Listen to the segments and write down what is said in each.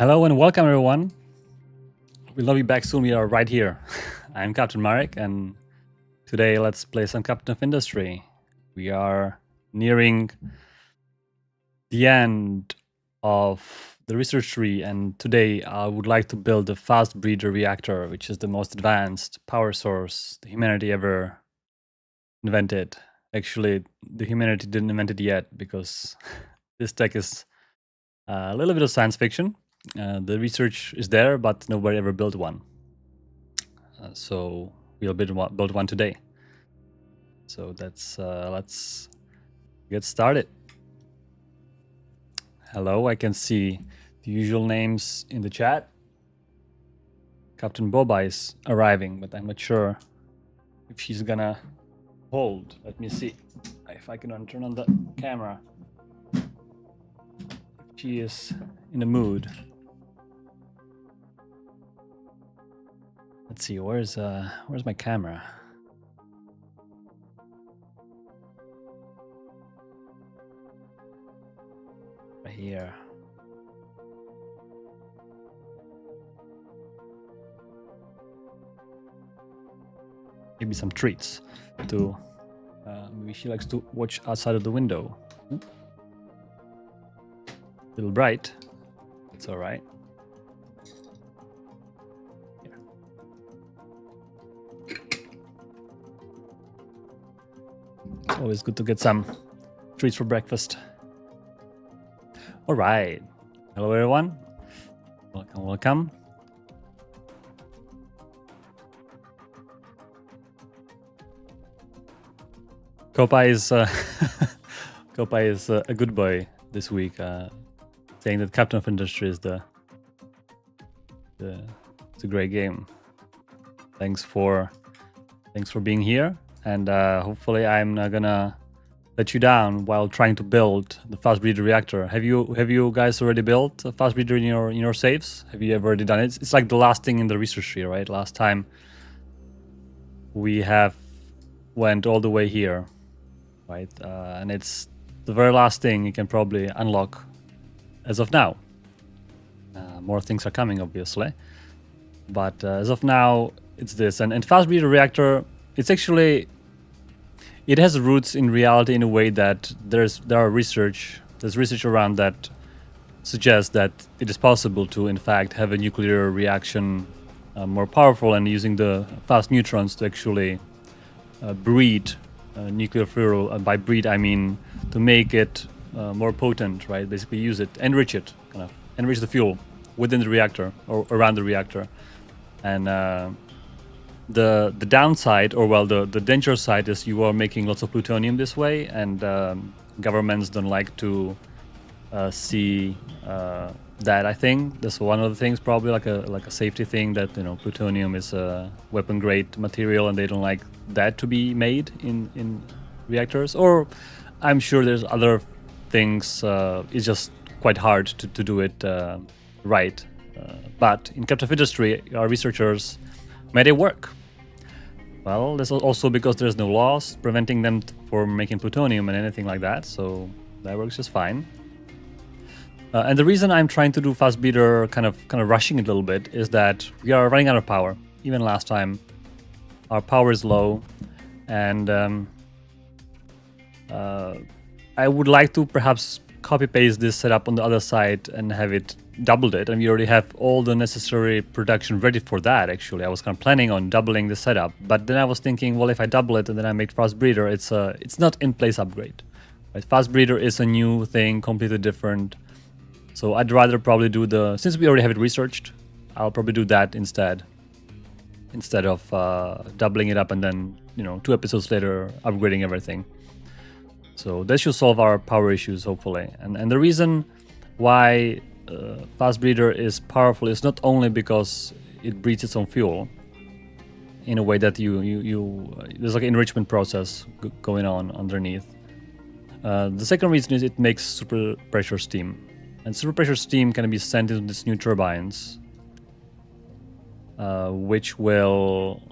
Hello and welcome everyone. We'll be back soon. We are right here. I'm Captain Marek and today let's play some Captain of Industry. We are nearing the end of the research tree and today I would like to build a fast breeder reactor, which is the most advanced power source the humanity ever invented. Actually, the humanity didn't invent it yet because this tech is a little bit of science fiction. The research is there, but nobody ever built one. So we'll build one today. So let's get started. Hello, I can see the usual names in the chat. Captain Boba is arriving, but I'm not sure if she's gonna hold. Let me see if I can turn on the camera. If she is in the mood. Let's see, where's my camera? Right here. Maybe some treats to maybe she likes to watch outside of the window. A little bright. It's all right. Always good to get some treats for breakfast. All right. Hello, everyone. Welcome, welcome. Copa is Copa is a good boy this week, saying that Captain of Industry is it's a great game. Thanks for being here. And hopefully I'm not gonna let you down while trying to build the fast breeder reactor. Have you guys already built a fast breeder in your saves? Have you ever already done it? It's like the last thing in the research tree, right? Last time we have went all the way here, right? And it's the very last thing you can probably unlock as of now. More things are coming, obviously, but as of now, it's this. And fast breeder reactor. It's actually, it has roots in reality in a way that there's research around that suggests that it is possible to in fact have a nuclear reaction more powerful and using the fast neutrons to actually breed nuclear fuel. By breed I mean to make it more potent, right? Basically use it, enrich it, kind of enrich the fuel within the reactor or around the reactor. And the downside, or well, the danger side is you are making lots of plutonium this way, and governments don't like to see that. I think that's one of the things, probably like a safety thing, that plutonium is a weapon grade material, and they don't like that to be made in reactors. Or I'm sure there's other things. It's just quite hard to do it right. But in Captain of Industry, our researchers made it work. Well, that's also because there's no laws preventing them from making plutonium and anything like that, so that works just fine. And the reason I'm trying to do fast breeder, kind of rushing it a little bit, is that we are running out of power. Even last time, our power is low, and I would like to perhaps copy-paste this setup on the other side and have it doubled it, and we already have all the necessary production ready for that. Actually, I was kind of planning on doubling the setup, but then I was thinking, well, if I double it and then I make fast breeder, it's not in-place upgrade. Right? Fast breeder is a new thing, completely different. So I'd rather probably do since we already have it researched, I'll probably do that instead of doubling it up and then 2 episodes later upgrading everything. So that should solve our power issues, hopefully. And the reason why fast breeder is powerful is not only because it breeds its own fuel in a way that there's like an enrichment process going on underneath. The second reason is it makes super pressure steam, and super pressure steam can be sent into these new turbines, which will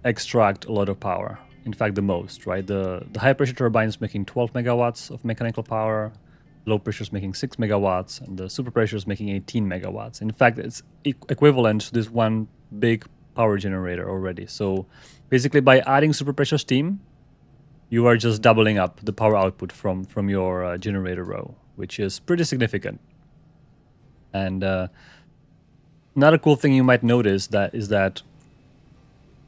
extract a lot of power. In fact, the most, right? The high pressure turbines making 12 megawatts of mechanical power. low pressure is making 6 megawatts, and the super pressure is making 18 megawatts. In fact, it's equivalent to this one big power generator already. So basically, by adding super pressure steam, you are just doubling up the power output from your generator row, which is pretty significant. And another cool thing you might notice is that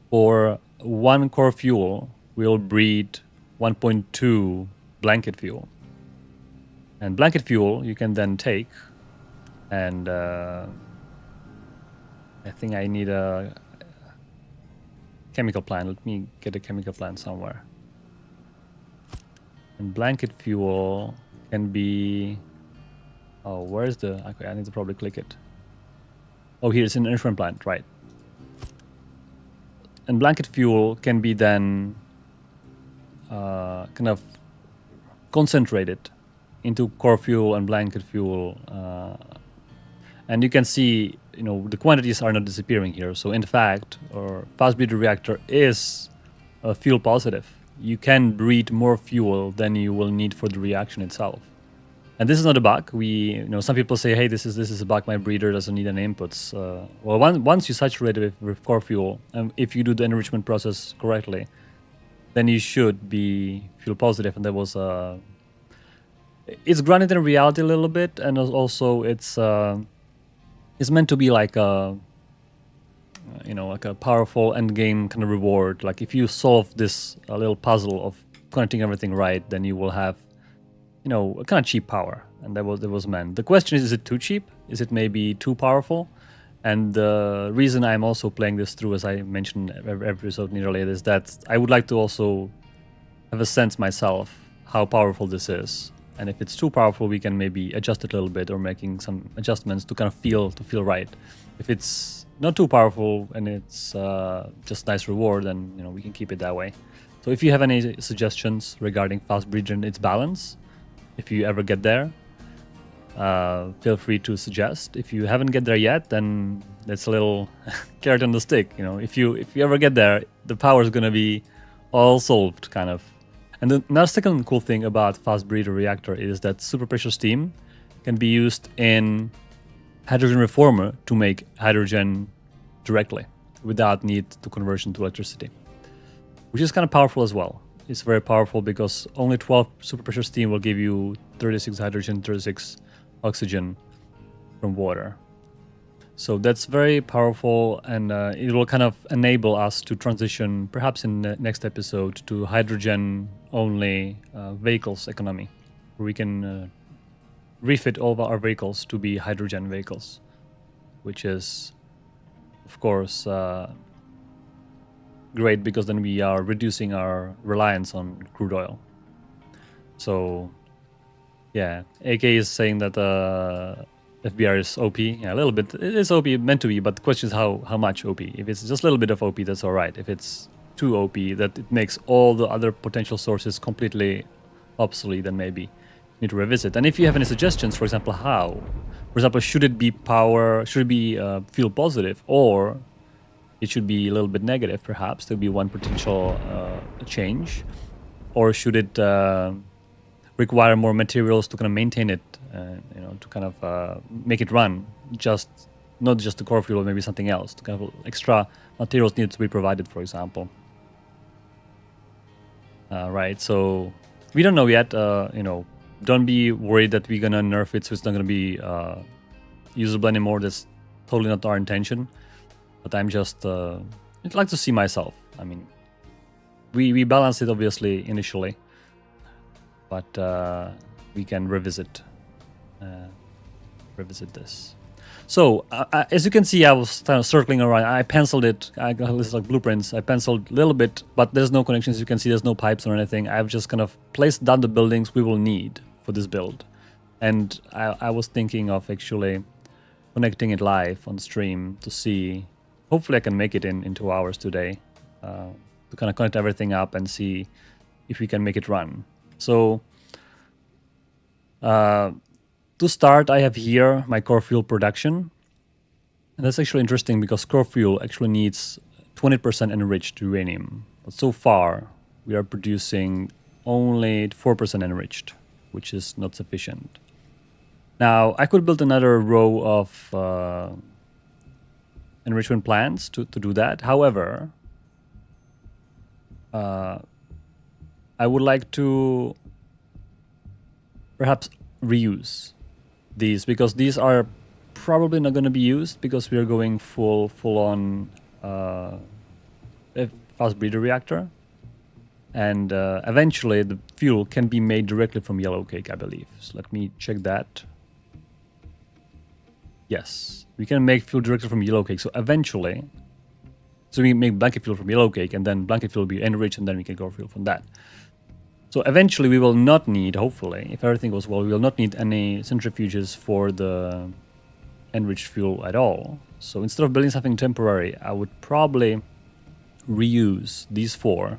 for one core fuel, we'll breed 1.2 blanket fuel. And blanket fuel you can then take, and I think I need a chemical plant. Let me get a chemical plant somewhere. And blanket fuel can be... Oh, where's the... Okay, I need to probably click it. Oh, here it's an enrichment plant, right. And blanket fuel can be then kind of concentrated into core fuel and blanket fuel. And you can see, the quantities are not disappearing here. So in fact, our fast breeder reactor is fuel positive. You can breed more fuel than you will need for the reaction itself. And this is not a bug. Some people say, hey, this is a bug. My breeder doesn't need any inputs. Well, once you saturate it with core fuel, and if you do the enrichment process correctly, then you should be fuel positive. And there was it's grounded in reality a little bit, and also it's meant to be like a like a powerful end game kind of reward. Like if you solve this little puzzle of connecting everything right, then you will have a kind of cheap power, and that was meant. The question is it too cheap? Is it maybe too powerful? And the reason I'm also playing this through, as I mentioned every episode nearly, is that I would like to also have a sense myself how powerful this is. And if it's too powerful, we can maybe adjust it a little bit, or making some adjustments to kind of feel right. If it's not too powerful and it's just nice reward, then we can keep it that way. So if you have any suggestions regarding fast breeder and its balance, if you ever get there, feel free to suggest. If you haven't get there yet, then that's a little carrot on the stick. If you ever get there, the power is gonna be all solved, kind of. And another second cool thing about fast breeder reactor is that super pressure steam can be used in hydrogen reformer to make hydrogen directly without need to conversion to electricity, which is kind of powerful as well. It's very powerful because only 12 super pressure steam will give you 36 hydrogen, 36 oxygen from water. So that's very powerful, and it will kind of enable us to transition, perhaps in the next episode, to hydrogen-only vehicles economy, where we can refit all of our vehicles to be hydrogen vehicles, which is, of course, great, because then we are reducing our reliance on crude oil. So, yeah, AK is saying that FBR is OP. Yeah, a little bit. It is OP, meant to be, but the question is how much OP. If it's just a little bit of OP, that's all right. If it's too OP, that it makes all the other potential sources completely obsolete, then maybe you need to revisit. And if you have any suggestions, for example, should it be fuel positive, or it should be a little bit negative, perhaps. There would be one potential change. Or should it require more materials to kind of maintain it, to kind of make it run, not just the core fuel, maybe something else, to kind of extra materials need to be provided, for example. Right, so we don't know yet, don't be worried that we're gonna nerf it so it's not gonna be usable anymore. That's totally not our intention. But I'm just, I'd like to see myself. I mean, we balanced it obviously initially, but we can revisit this. So as you can see, I was kind of circling around. I penciled it. I got this like blueprints. I penciled a little bit, but there's no connections. You can see there's no pipes or anything. I've just kind of placed down the buildings we will need for this build, and I was thinking of actually connecting it live on stream to see. Hopefully I can make it in 2 hours today, to kind of connect everything up and see if we can make it run. So to start, I have here my core fuel production. And that's actually interesting because core fuel actually needs 20% enriched uranium. But so far, we are producing only 4% enriched, which is not sufficient. Now, I could build another row of enrichment plants to do that. However, I would like to perhaps reuse these, because these are probably not going to be used because we are going full on fast breeder reactor, and eventually the fuel can be made directly from yellow cake, I believe. So let me check that. Yes, we can make fuel directly from yellow cake. So eventually, so we make blanket fuel from yellow cake, and then blanket fuel will be enriched, and then we can grow fuel from that. So eventually we will not need, hopefully, if everything goes well, we will not need any centrifuges for the enriched fuel at all. So instead of building something temporary, I would probably reuse these 4.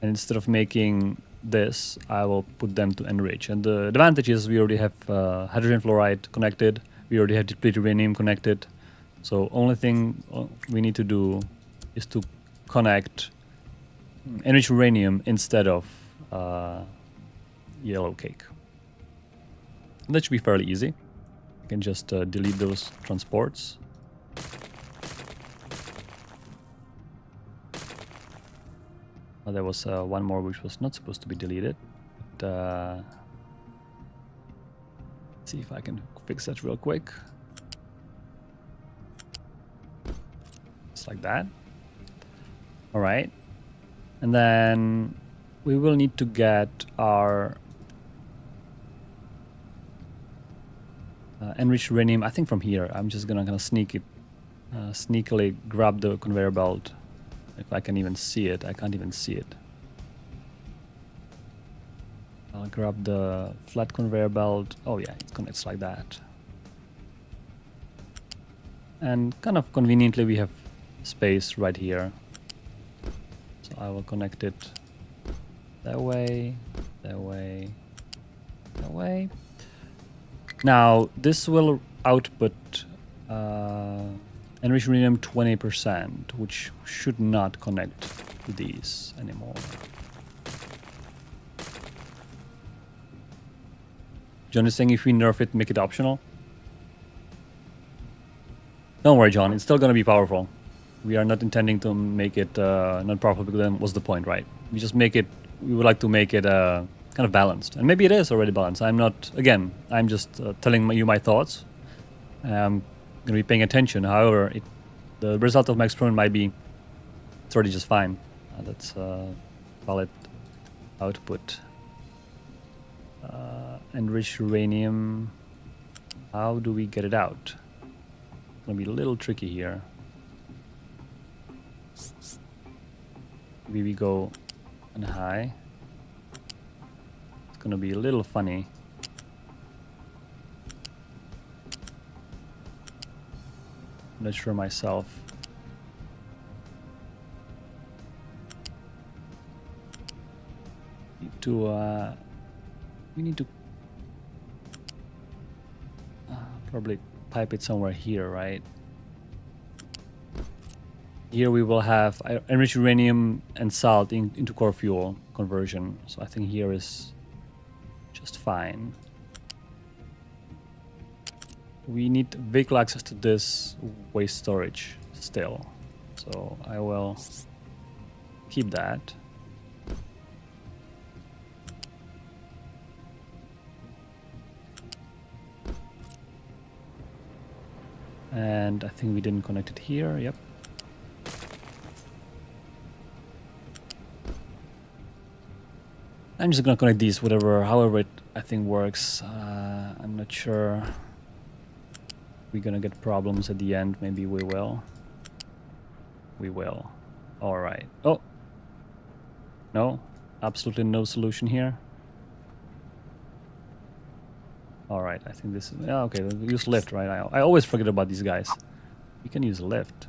And instead of making this, I will put them to enrich. And the advantage is we already have hydrogen fluoride connected. We already have depleted uranium connected. So only thing we need to do is to connect enriched uranium instead of yellow cake. And that should be fairly easy. I can just delete those transports. There was one more which was not supposed to be deleted. But, let's see if I can fix that real quick. Just like that. All right. And then we will need to get our enriched uranium, I think from here. I'm just gonna kind of sneakily grab the conveyor belt. If I can even see it, I can't even see it. I'll grab the flat conveyor belt. Oh yeah, it connects like that. And kind of conveniently we have space right here. So I will connect it that way, that way, that way. Now this will output enriched uranium 20%, which should not connect to these anymore. John is saying if we nerf it, make it optional. Don't worry, John, it's still going to be powerful. We are not intending to make it not powerful, because then what's the point, right? We just make it, we would like to make it kind of balanced. And maybe it is already balanced. I'm not, again, I'm just telling you my thoughts. I'm going to be paying attention. However, the result of my experiment might be it's already just fine. That's valid output. Enriched uranium. How do we get it out? It's going to be a little tricky here. Maybe we go on high. It's going to be a little funny. I'm not sure myself. We need to probably pipe it somewhere here, right? Here we will have enriched uranium and salt into core fuel conversion. So I think here is just fine. We need vehicle access to this waste storage still. So I will keep that. And I think we didn't connect it here. Yep. I'm just gonna connect these, however it I think works. I'm not sure. We're gonna get problems at the end. Maybe we will. We will. All right. Oh. No, absolutely no solution here. All right, I think this is, yeah, okay, use lift, right? I always forget about these guys. You can use lift.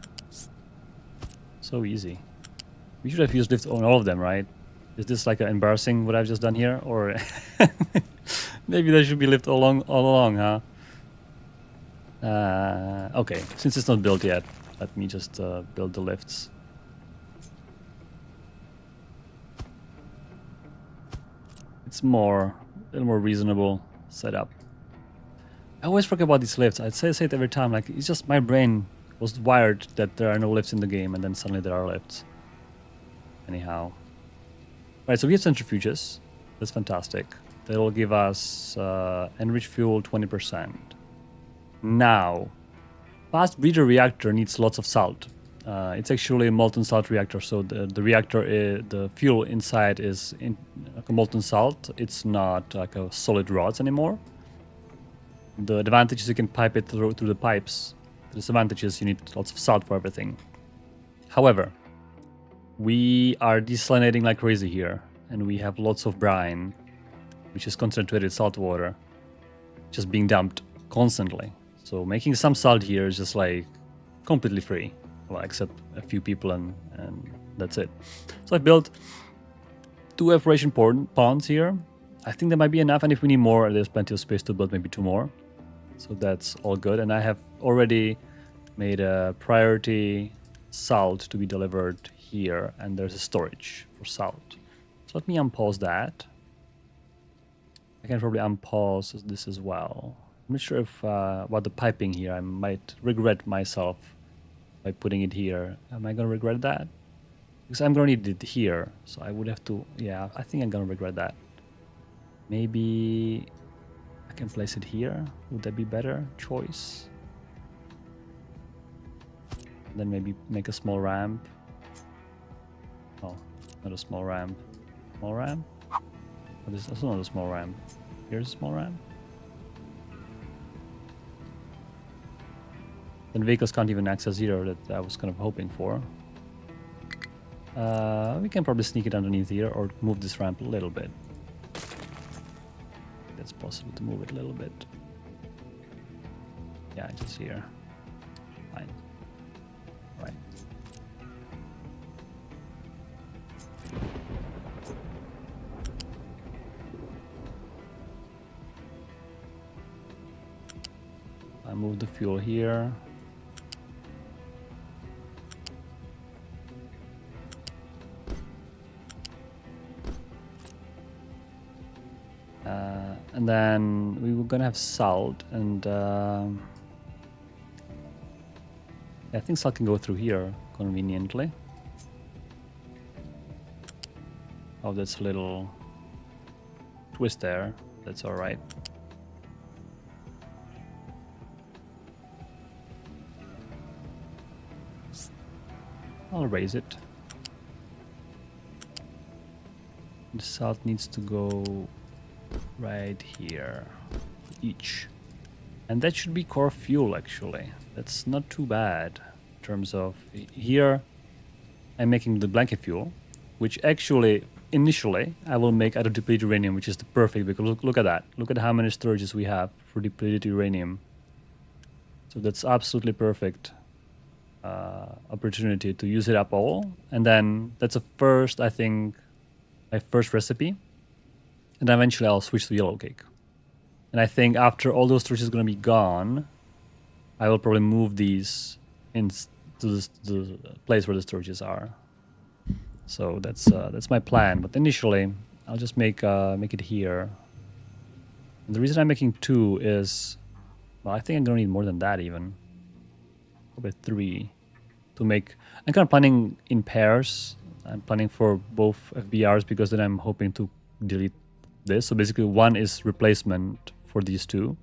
So easy. We should have used lift on all of them, right? Is this like embarrassing what I've just done here? Or maybe there should be lift all along, huh? Okay, since it's not built yet, let me just build the lifts. It's a little more reasonable setup. I always forget about these lifts. I say it every time. Like, it's just my brain was wired that there are no lifts in the game, and then suddenly there are lifts. Anyhow. Right, so we have centrifuges. That's fantastic. That'll give us enriched fuel 20%. Now, fast breeder reactor needs lots of salt. It's actually a molten salt reactor, so the reactor, the fuel inside is like a molten salt. It's not like a solid rods anymore. The advantage is you can pipe it through the pipes. The disadvantage is you need lots of salt for everything. However, we are desalinating like crazy here, and we have lots of brine, which is concentrated salt water, just being dumped constantly. So making some salt here is just like completely free, well, except a few people, and that's it. So I built 2 evaporation ponds here. I think that might be enough, and if we need more, there's plenty of space to build maybe 2 more. So that's all good, and I have already made a priority salt to be delivered here, and there's a storage for salt. So let me unpause that. I can probably unpause this as well. I'm not sure if about the piping here. I might regret myself by putting it here. Am I gonna regret that? Because I'm gonna need it here, so I would have to. Yeah, I think I'm gonna regret that. Maybe I can place it here. Would that be better choice? Then maybe make a small ramp. Oh, not a small ramp. Small ramp? Oh, this is also not a small ramp. Here's a small ramp. Then vehicles can't even access here, that I was kind of hoping for. We can probably sneak it underneath here or move this ramp a little bit. It's possible to move it a little bit. Yeah, just here. Fine. Right. I move the fuel here. And then we were gonna have salt, and I think salt can go through here conveniently. Oh, that's a little twist there. That's all right. I'll raise it. The salt needs to go right here, each. And that should be core fuel, actually. That's not too bad in terms of... Here, I'm making the blanket fuel, which actually, initially, I will make out of depleted uranium, which is the perfect, because look at that. Look at how many storages we have for depleted uranium. So that's absolutely perfect opportunity to use it up all. And then that's a first, I think, my first recipe. And then eventually I'll switch to yellow cake. And I think after all those storages are going to be gone, I will probably move these into the place where the storages are. So that's my plan. But initially, I'll just make it here. And the reason I'm making 2 is, well, I think I'm going to need more than that even. Probably 3 to make. I'm kind of planning in pairs. I'm planning for both FBRs because then I'm hoping to delete this. So basically 1 is replacement for these 2,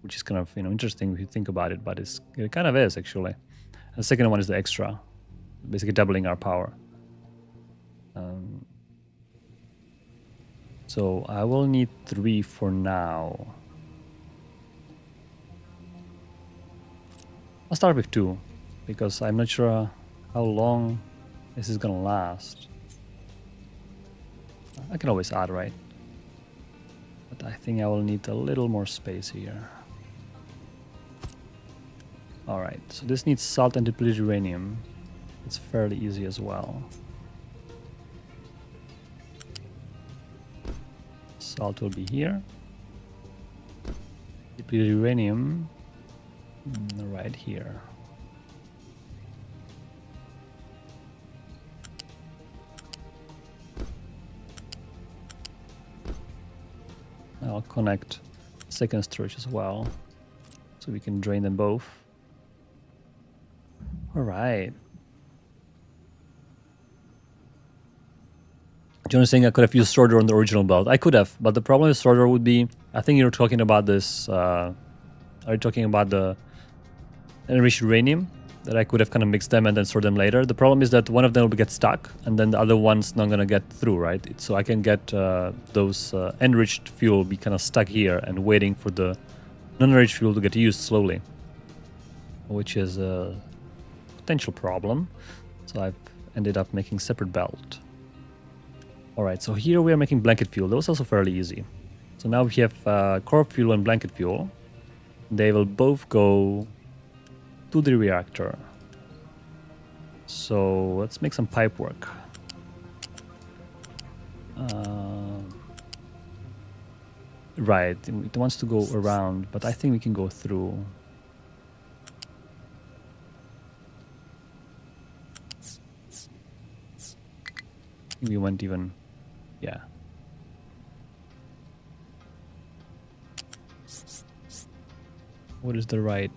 which is kind of, interesting if you think about it, but it kind of is actually. And the second one is the extra, basically doubling our power. So I will need 3 for now. I'll start with 2 because I'm not sure how long this is gonna last. I can always add, right? But I think I will need a little more space here. Alright, so this needs salt and depleted uranium. It's fairly easy as well. Salt will be here. Depleted uranium right here. I'll connect second storage as well. So we can drain them both. All right. John is saying I could have used sorter on the original belt. I could have, but the problem with sorter would be, I think you're talking about this, are you talking about the enriched uranium? That I could have kind of mixed them and then sort them later. The problem is that one of them will get stuck and then the other one's not going to get through, right? So I can get those enriched fuel be kind of stuck here and waiting for the non-enriched fuel to get used slowly, which is a potential problem. So I've ended up making separate belt. All right, so here we are making blanket fuel. That was also fairly easy. So now we have core fuel and blanket fuel. They will both go to the reactor. So let's make some pipe work. Right, it wants to go around, but I think we can go through. We went even, yeah. What is the right?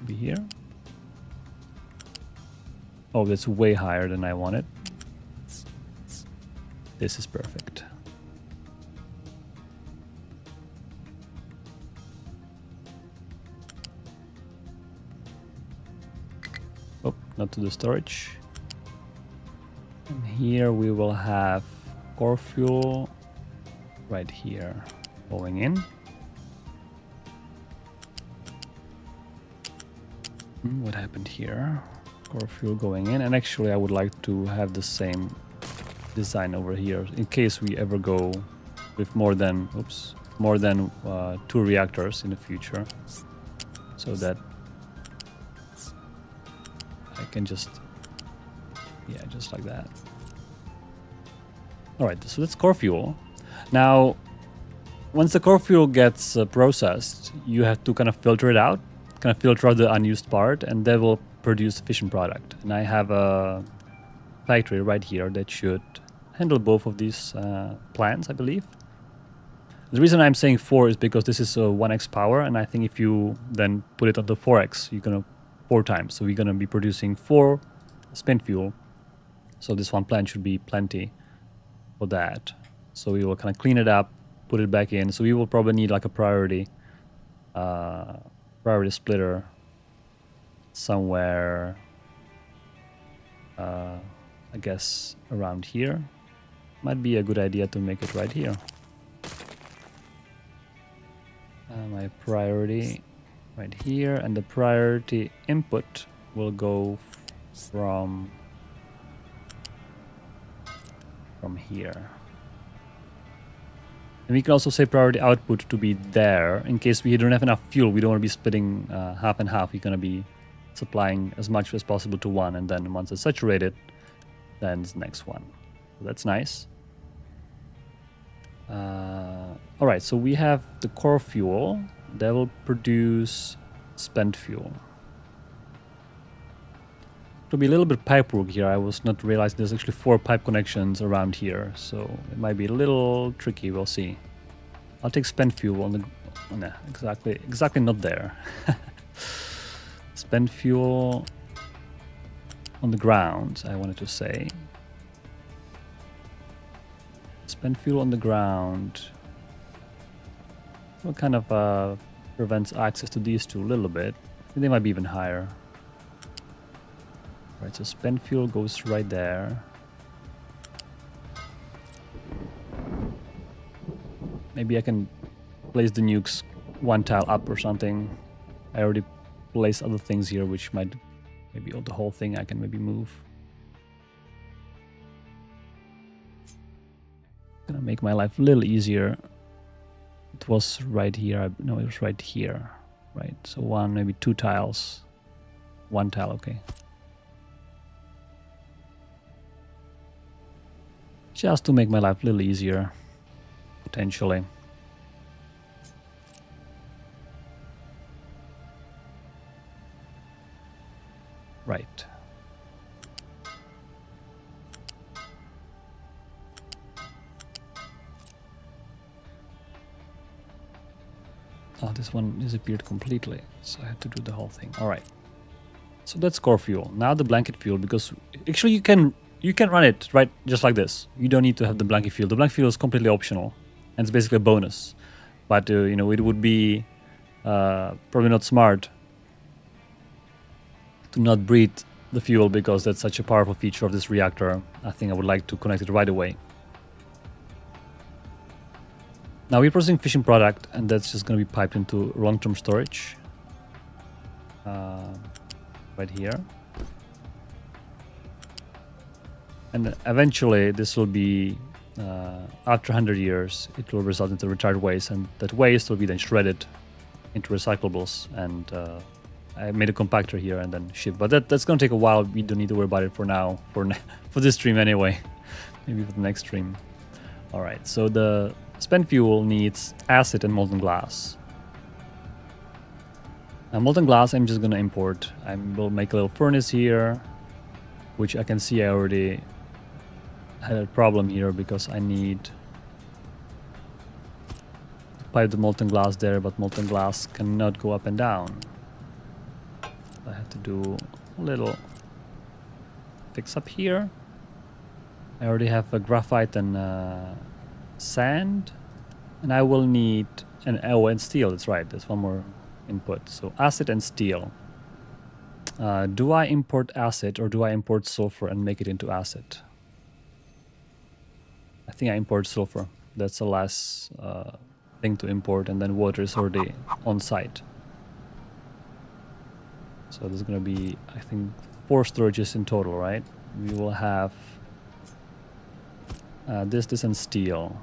Be here. Oh, that's way higher than I wanted. This is perfect. Oh, not to the storage. And here we will have core fuel right here going in. What happened here? Core fuel going in, and actually I would like to have the same design over here in case we ever go with more than 2 reactors in the future, so that I can just like that. All right, so that's core fuel. Now once the core fuel gets processed, you have to kind of filter it out, kind of filter out the unused part, and that will produce fission product. And I have a factory right here that should handle both of these plants, I believe. The reason I'm saying 4 is because this is 1x power, and I think if you then put it on the 4x, you're gonna 4 times. So we're gonna be producing 4 spent fuel. So this one plant should be plenty for that. So we will kind of clean it up, put it back in. So we will probably need like a priority splitter somewhere, I guess around here. Might be a good idea to make it right here. My priority right here, and the priority input will go from here. And we can also say priority output to be there in case we don't have enough fuel. We don't want to be splitting half and half. We're going to be supplying as much as possible to one, and then once it's saturated, then it's the next one. So that's nice. All right, so we have the core fuel that will produce spent fuel. It'll be a little bit pipe work here. I was not realizing there's actually 4 pipe connections around here, so it might be a little tricky. We'll see. I'll take spent fuel on the, no, exactly not there. Spent fuel on the ground, I wanted to say. Spent fuel on the ground. What kind of prevents access to these two a little bit. I think they might be even higher. Right, so spent fuel goes right there. Maybe I can place the nukes 1 tile up or something. I already placed other things here which might, maybe the whole thing I can maybe move. Gonna make my life a little easier. It was right here. No, it was right here. Right, so 1, maybe 2 tiles. 1 tile, okay. Just to make my life a little easier, potentially. Right. Oh, this one disappeared completely, so I had to do the whole thing. All right. So that's core fuel. Now the blanket fuel, because actually you can run it right just like this. You don't need to have the blanket fuel. The blanket fuel is completely optional, and it's basically a bonus. But you know, it would be probably not smart to not breed the fuel, because that's such a powerful feature of this reactor. I think I would like to connect it right away. Now we're processing fission product, and that's just going to be piped into long-term storage right here. And eventually this will be, after 100 years, it will result into retired waste, and that waste will be then shredded into recyclables. And I made a compactor here and then shipped, but that's going to take a while. We don't need to worry about it for now, for this stream anyway. Maybe for the next stream. All right, so the spent fuel needs acid and molten glass. Now molten glass I'm just going to import. I will make a little furnace here, which I can see I already had a problem here, because I need to pipe the molten glass there, but molten glass cannot go up and down. I have to do a little fix up here. I already have a graphite and sand, and I will need and steel. That's right, there's one more input. So acid and steel. Do I import acid or do I import sulfur and make it into acid? I think I import sulfur. That's the last thing to import, and then water is already on site. So there's going to be, I think, 4 storages in total, right? We will have this and steel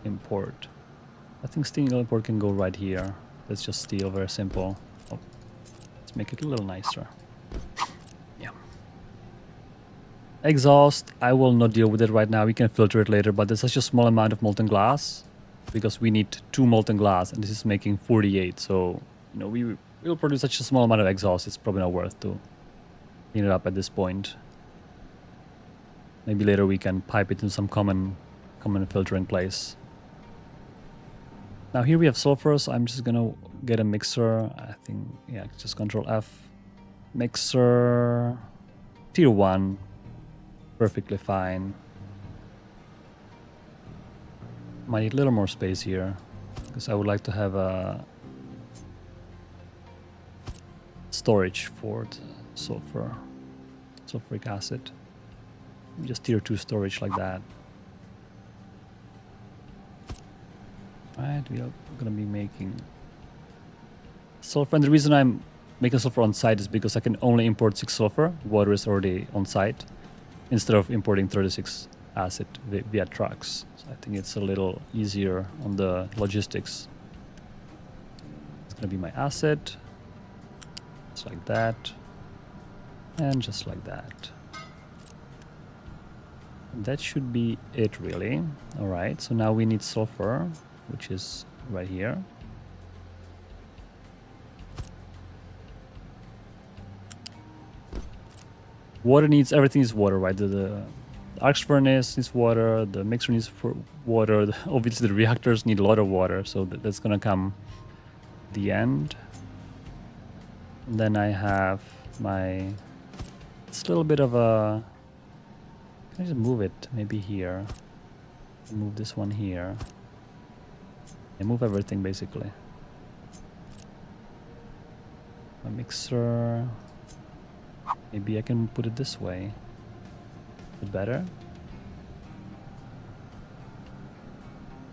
import. I think steel import can go right here. That's just steel, very simple. Oh, let's make it a little nicer. Yeah. Exhaust, I will not deal with it right now. We can filter it later, but there's such a small amount of molten glass, because we need 2 molten glass, and this is making 48. So, you know, we will produce such a small amount of exhaust. It's probably not worth to clean it up at this point. Maybe later we can pipe it in some common filtering place. Now here we have sulfur, so I'm just gonna get a mixer. I think, yeah, just Control F. Mixer, tier 1, perfectly fine. Might need a little more space here, because I would like to have a storage for the sulfuric acid. Just tier 2 storage like that. Right, we are going to be making sulfur, and the reason I'm making sulfur on site is because I can only import 6 sulfur. Water is already on site, instead of importing 36 acid via trucks. So I think it's a little easier on the logistics. It's going to be my acid, just like that, and just like that. And that should be it, really. All right, so now we need sulfur, which is right here. Water needs, everything is water, right? The arc furnace needs water, the mixer needs water, obviously the reactors need a lot of water, so that's gonna come at the end. And then I have my, it's a little bit of a, can I just move it maybe here? Move this one here. And move everything basically. My mixer, maybe I can put it this way. Is it better?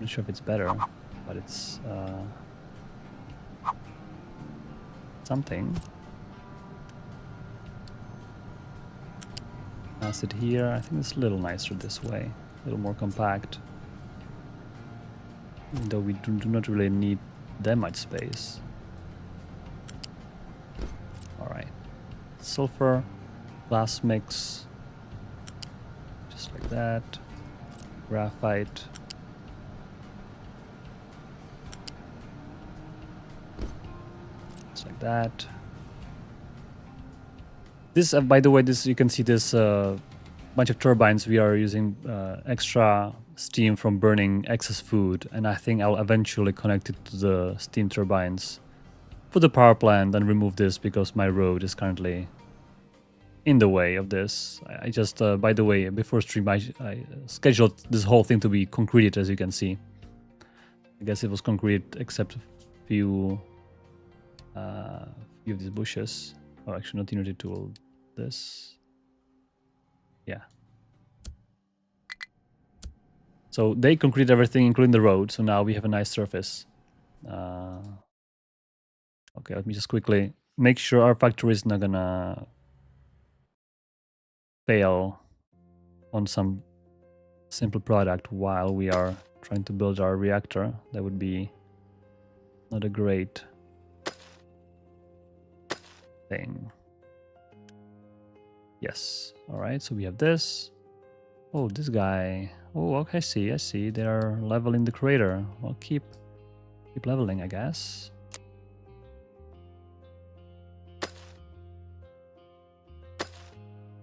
Not sure if it's better, but it's something. Acid here, I think it's a little nicer this way, a little more compact. Even though we do not really need that much space. Alright. Sulfur, glass mix, just like that. Graphite. Just like that. This, by the way, this, you can see this bunch of turbines, we are using extra steam from burning excess food, and I think I'll eventually connect it to the steam turbines for the power plant and remove this because my road is currently in the way of this. I just, by the way, before stream, I scheduled this whole thing to be concreted, as you can see. I guess it was concrete except a few of these bushes. Or actually, not Unity tool. This, yeah. So they concrete everything, including the road. So now we have a nice surface. Okay, let me just quickly make sure our factory is not gonna fail on some simple product while we are trying to build our reactor. That would be not a great thing. Yes. All right. So we have this. Oh, this guy. Oh, okay. I see. They are leveling the crater. Well, keep leveling, I guess.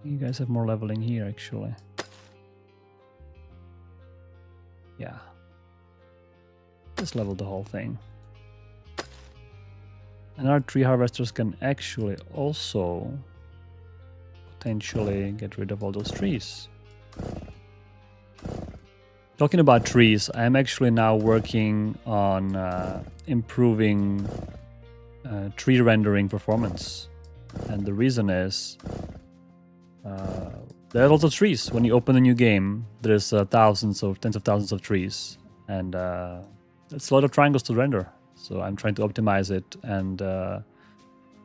You guys have more leveling here, actually. Yeah. Just level the whole thing. And our tree harvesters can actually also potentially get rid of all those trees. Talking about trees, I'm actually now working on improving tree rendering performance. And the reason is there are lots of trees. When you open a new game, there's tens of thousands of trees. And it's a lot of triangles to render. So I'm trying to optimize it, and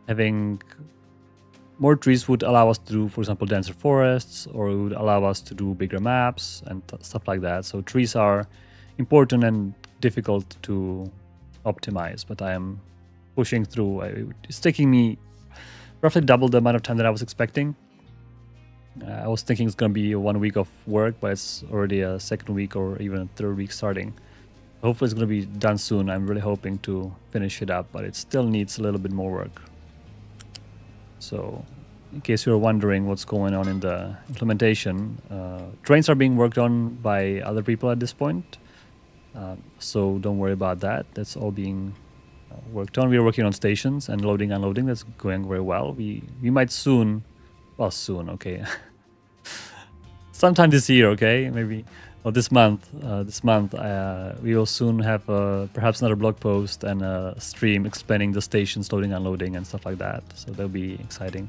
having more trees would allow us to do, for example, denser forests, or it would allow us to do bigger maps and stuff like that. So trees are important and difficult to optimize, but I am pushing through. It's taking me roughly double the amount of time that I was expecting. I was thinking it's going to be 1 week of work, but it's already a second week or even a third week starting. Hopefully it's going to be done soon. I'm really hoping to finish it up, but it still needs a little bit more work. So, in case you're wondering what's going on in the implementation, trains are being worked on by other people at this point. So don't worry about that. That's all being worked on. We are working on stations and loading, unloading. That's going very well. We might soon, well, soon, okay. Sometime this year, okay, maybe. Well, this month, we will soon have perhaps another blog post and a stream explaining the stations, loading, unloading, and stuff like that. So that'll be exciting.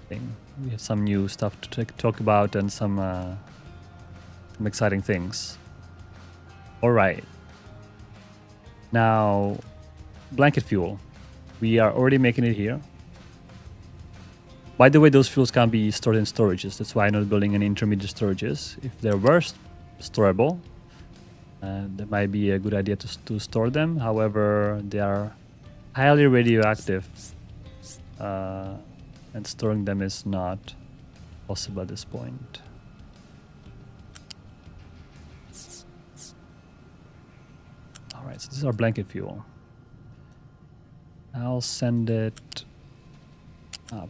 We have some new stuff to talk about and some exciting things. All right. Now, blanket fuel. We are already making it here. By the way, those fuels can't be stored in storages. That's why I'm not building any intermediate storages. If there were storable, that might be a good idea to store them. However, they are highly radioactive, and storing them is not possible at this point. All right, so this is our blanket fuel. I'll send it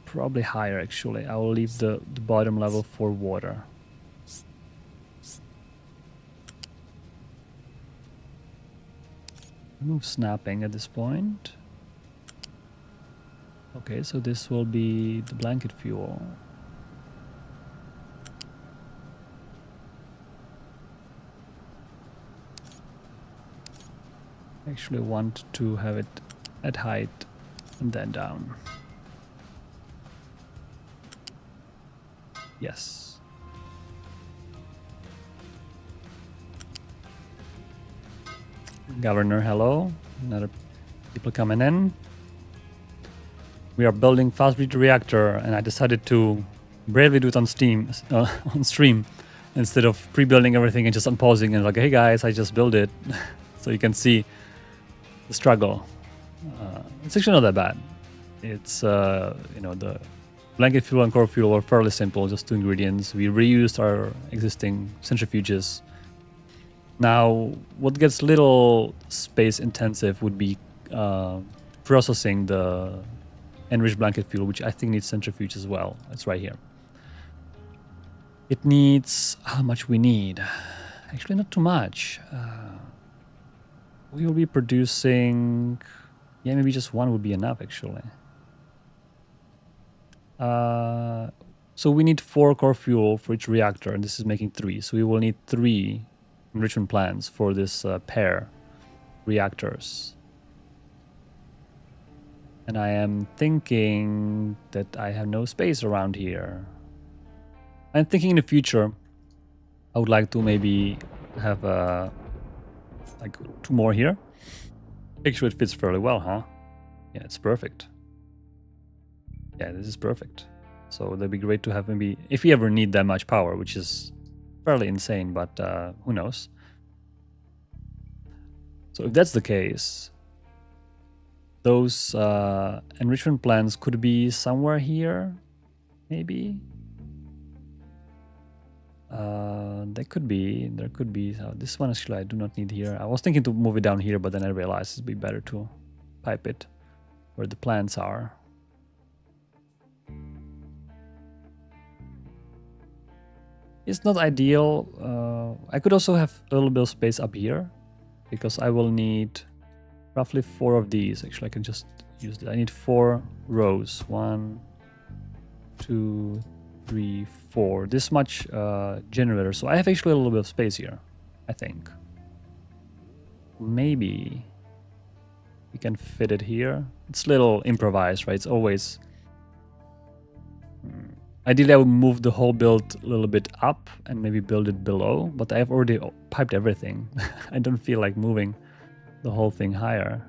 probably higher, actually. I will leave the bottom level for water. Remove snapping at this point. Okay, so this will be the blanket fuel. Actually want to have it at height and then down. Yes. Governor, hello. Another people coming in. We are building fast breed reactor, and I decided to bravely do it on on stream, instead of pre-building everything and just unpausing and like, hey guys, I just built it, so you can see the struggle. It's actually not that bad. It's the blanket fuel and core fuel are fairly simple, just 2 ingredients. We reused our existing centrifuges. Now, what gets a little space intensive would be processing the enriched blanket fuel, which I think needs centrifuge as well. It's right here. It needs how much we need. Actually, not too much. We will be producing... Yeah, maybe just one would be enough, actually. So we need 4 core fuel for each reactor, and this is making 3. So we will need 3 enrichment plants for this pair reactors. And I am thinking that I have no space around here. I'm thinking in the future, I would like to maybe have like 2 more here. Actually, it fits fairly well, huh? Yeah, it's perfect. Yeah, this is perfect. So that'd be great to have maybe, if we ever need that much power, which is fairly insane, but who knows. So if that's the case, those enrichment plants could be somewhere here, maybe. There could be. This one actually I do not need here. I was thinking to move it down here, but then I realized it'd be better to pipe it where the plants are. It's not ideal. I could also have a little bit of space up here because I will need roughly 4 of these. Actually, I can just use it. I need 4 rows. 1, 2, 3, 4. This much generator. So I have actually a little bit of space here, I think. Maybe we can fit it here. It's a little improvised, right? It's always... Ideally, I would move the whole build a little bit up and maybe build it below, but I've already piped everything. I don't feel like moving the whole thing higher.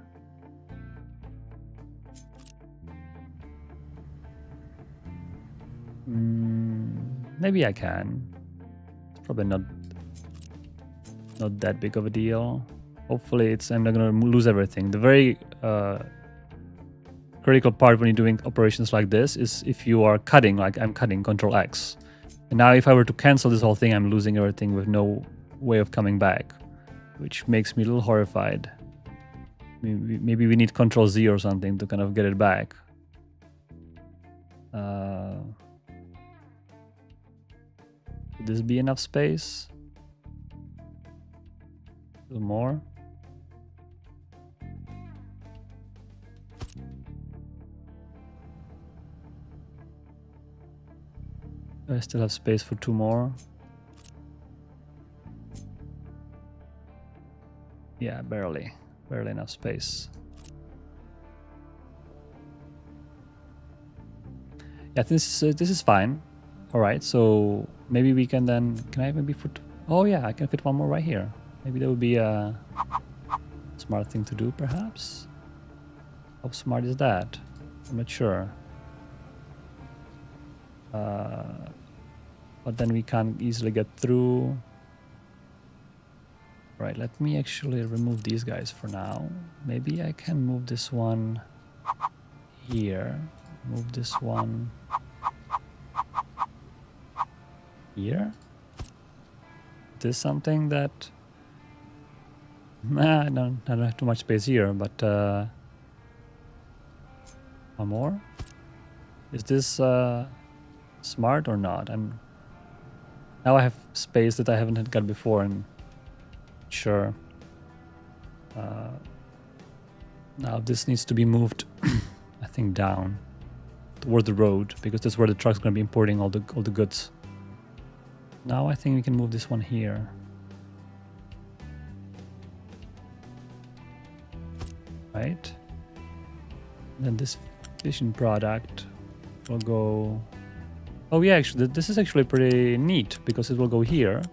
Maybe I can. It's probably not that big of a deal. Hopefully, I'm not gonna lose everything. The very critical part when you're doing operations like this is if you are cutting, like I'm cutting, Control X. And now if I were to cancel this whole thing, I'm losing everything with no way of coming back, which makes me a little horrified. Maybe we need Control Z or something to kind of get it back. Would this be enough space? A little more. I still have space for 2 more. Yeah, barely enough space. Yeah, this is fine. All right, so maybe we can then. Can I maybe put? Oh yeah, I can fit 1 more right here. Maybe that would be a smart thing to do, perhaps. How smart is that? I'm not sure. But then we can't easily get through. Right, let me actually remove these guys for now. Maybe I can move this one here. Move this one here. Is this something that... Nah, I don't have too much space here, but... 1 more? Is this smart or not? Now I have space that I haven't got before, and sure. Now this needs to be moved, I think, down toward the road, because that's where the truck's going to be importing all the goods. Now I think we can move this one here. Right? Then this fission product will go... Oh yeah, actually, this is actually pretty neat, because it will go here.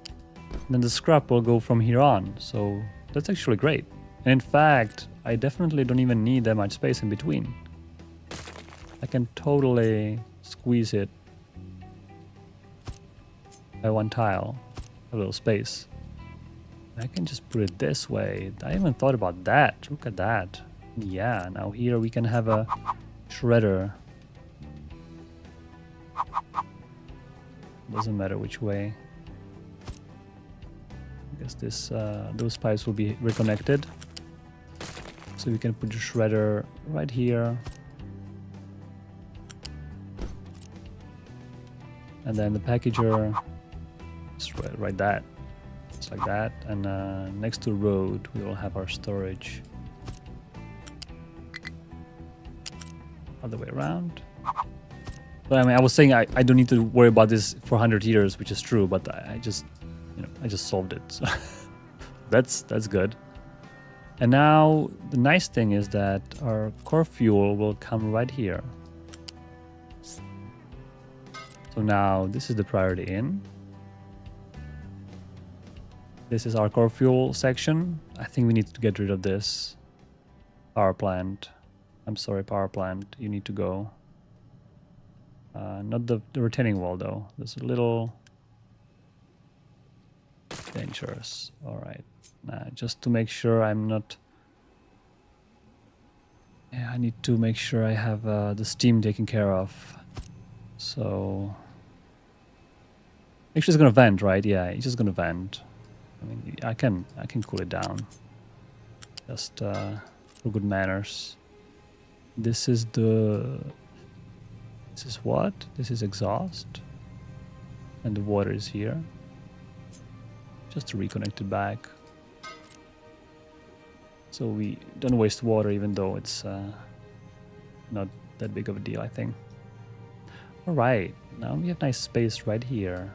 And then the scrap will go from here on. So that's actually great. And in fact, I definitely don't even need that much space in between. I can totally squeeze it by 1 tile, a little space. I can just put it this way. I haven't thought about that. Look at that. Yeah, now here we can have a shredder. Doesn't matter which way. I guess those pipes will be reconnected. So we can put the shredder right here. And then the packager Just write that. Just like that. And next to road, we will have our storage. Other way around. But I mean, I was saying I don't need to worry about this for 100 years, which is true, but I just, you know, I just solved it. So that's good. And now the nice thing is that our core fuel will come right here. So now this is the priority in. This is our core fuel section. I think we need to get rid of this power plant. I'm sorry, power plant, you need to go. Not the retaining wall though. There's a little dangerous. All right, just to make sure I'm not. Yeah, I need to make sure I have the steam taken care of. So actually, it's gonna vent, right? Yeah, it's just gonna vent. I mean, I can cool it down. Just for good manners. This is what? This is exhaust. And the water is here. Just to reconnect it back. So we don't waste water even though it's not that big of a deal, I think. Alright, now we have nice space right here.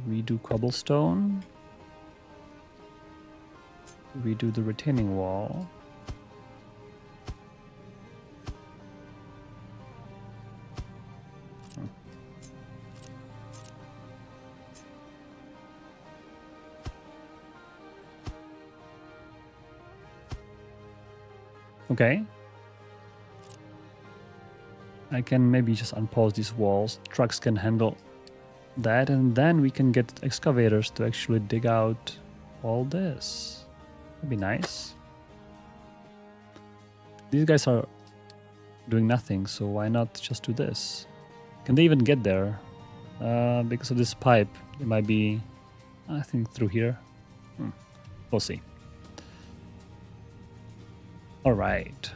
Redo cobblestone. Redo the retaining wall. Okay. I can maybe just unpause these walls. Trucks can handle that, and then we can get excavators to actually dig out all this. That'd be nice. These guys are doing nothing, so why not just do this? Can they even get there? Because of this pipe, it might be, I think, through here. We'll see. All right.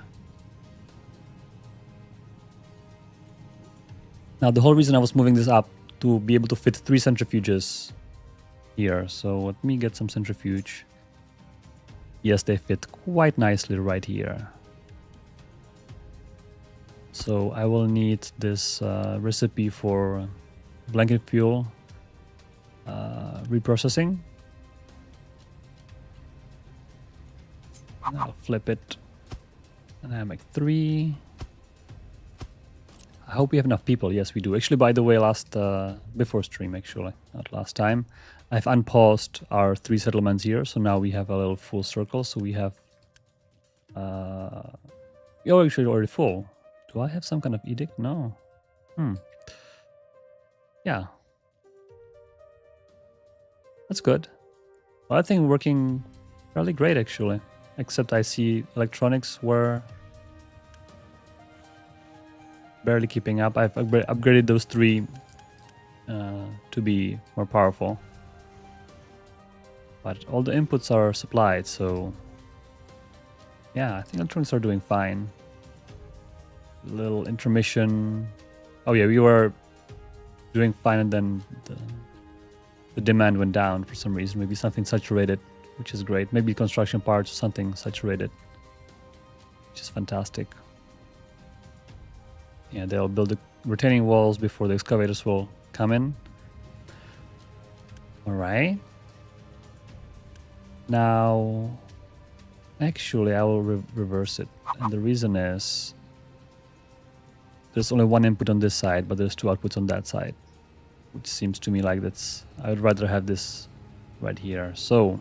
Now, the whole reason I was moving this up to be able to fit 3 centrifuges here. So let me get some centrifuge. Yes, they fit quite nicely right here. So I will need this recipe for blanket fuel reprocessing. And I'll flip it. And I make 3. I hope we have enough people. Yes, we do. Actually, by the way, before stream, actually, not last time, I've unpaused our 3 settlements here. So now we have a little full circle. So we have, oh, actually already full. Do I have some kind of edict? No. Yeah. That's good. Well, I think working fairly great, actually. Except I see electronics were barely keeping up. I've upgraded those 3 to be more powerful. But all the inputs are supplied, so yeah, I think electronics are doing fine. Little intermission. Oh yeah, we were doing fine, and then the demand went down for some reason. Maybe something saturated, which is great. Maybe construction parts or something saturated, which is fantastic. Yeah, they'll build the retaining walls before the excavators will come in. All right. Now, actually, I will reverse it. And the reason is there's only 1 input on this side, but there's 2 outputs on that side, which seems to me like that's, I would rather have this right here. So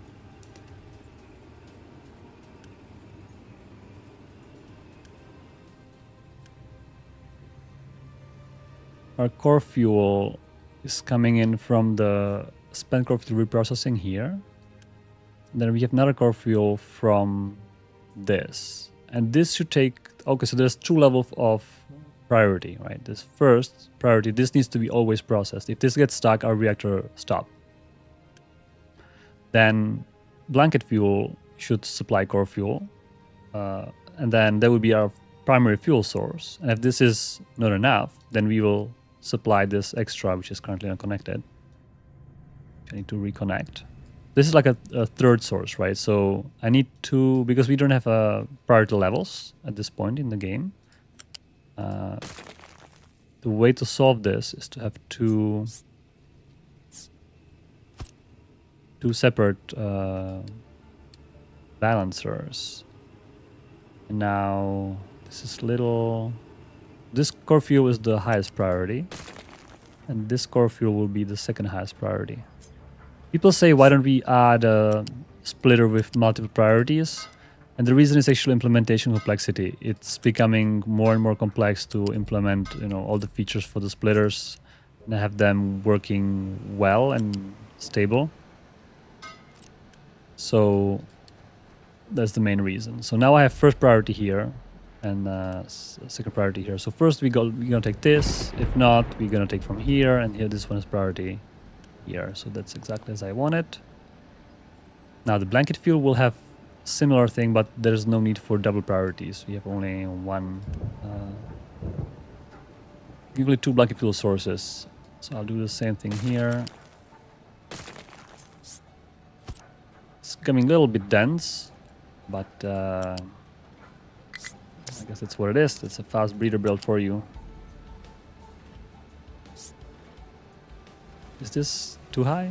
our core fuel is coming in from the spent core fuel reprocessing here. And then we have another core fuel from this. And this should take, okay, so there's 2 levels of priority, right? This first priority, this needs to be always processed. If this gets stuck, our reactor stops. Then blanket fuel should supply core fuel. And then that would be our primary fuel source. And if this is not enough, then we will supply this extra, which is currently unconnected. I need to reconnect. This is like a third source, right? So I need to, because we don't have priority levels at this point in the game. The way to solve this is to have two separate balancers. And now this is little. This core fuel is the highest priority, and this core fuel will be the second highest priority. People say, why don't we add a splitter with multiple priorities? And the reason is actually implementation complexity. It's becoming more and more complex to implement, all the features for the splitters and have them working well and stable. So that's the main reason. So now I have first priority here and second priority here. So first we're gonna take this. If not, we're gonna take from here, and here this one is priority here. So that's exactly as I want it. Now the blanket fuel will have similar thing, but there's no need for double priorities. We have only one, usually two blanket fuel sources. So I'll do the same thing here. It's becoming a little bit dense, but I guess that's what it is. It's a fast breeder build for you. Is this too high?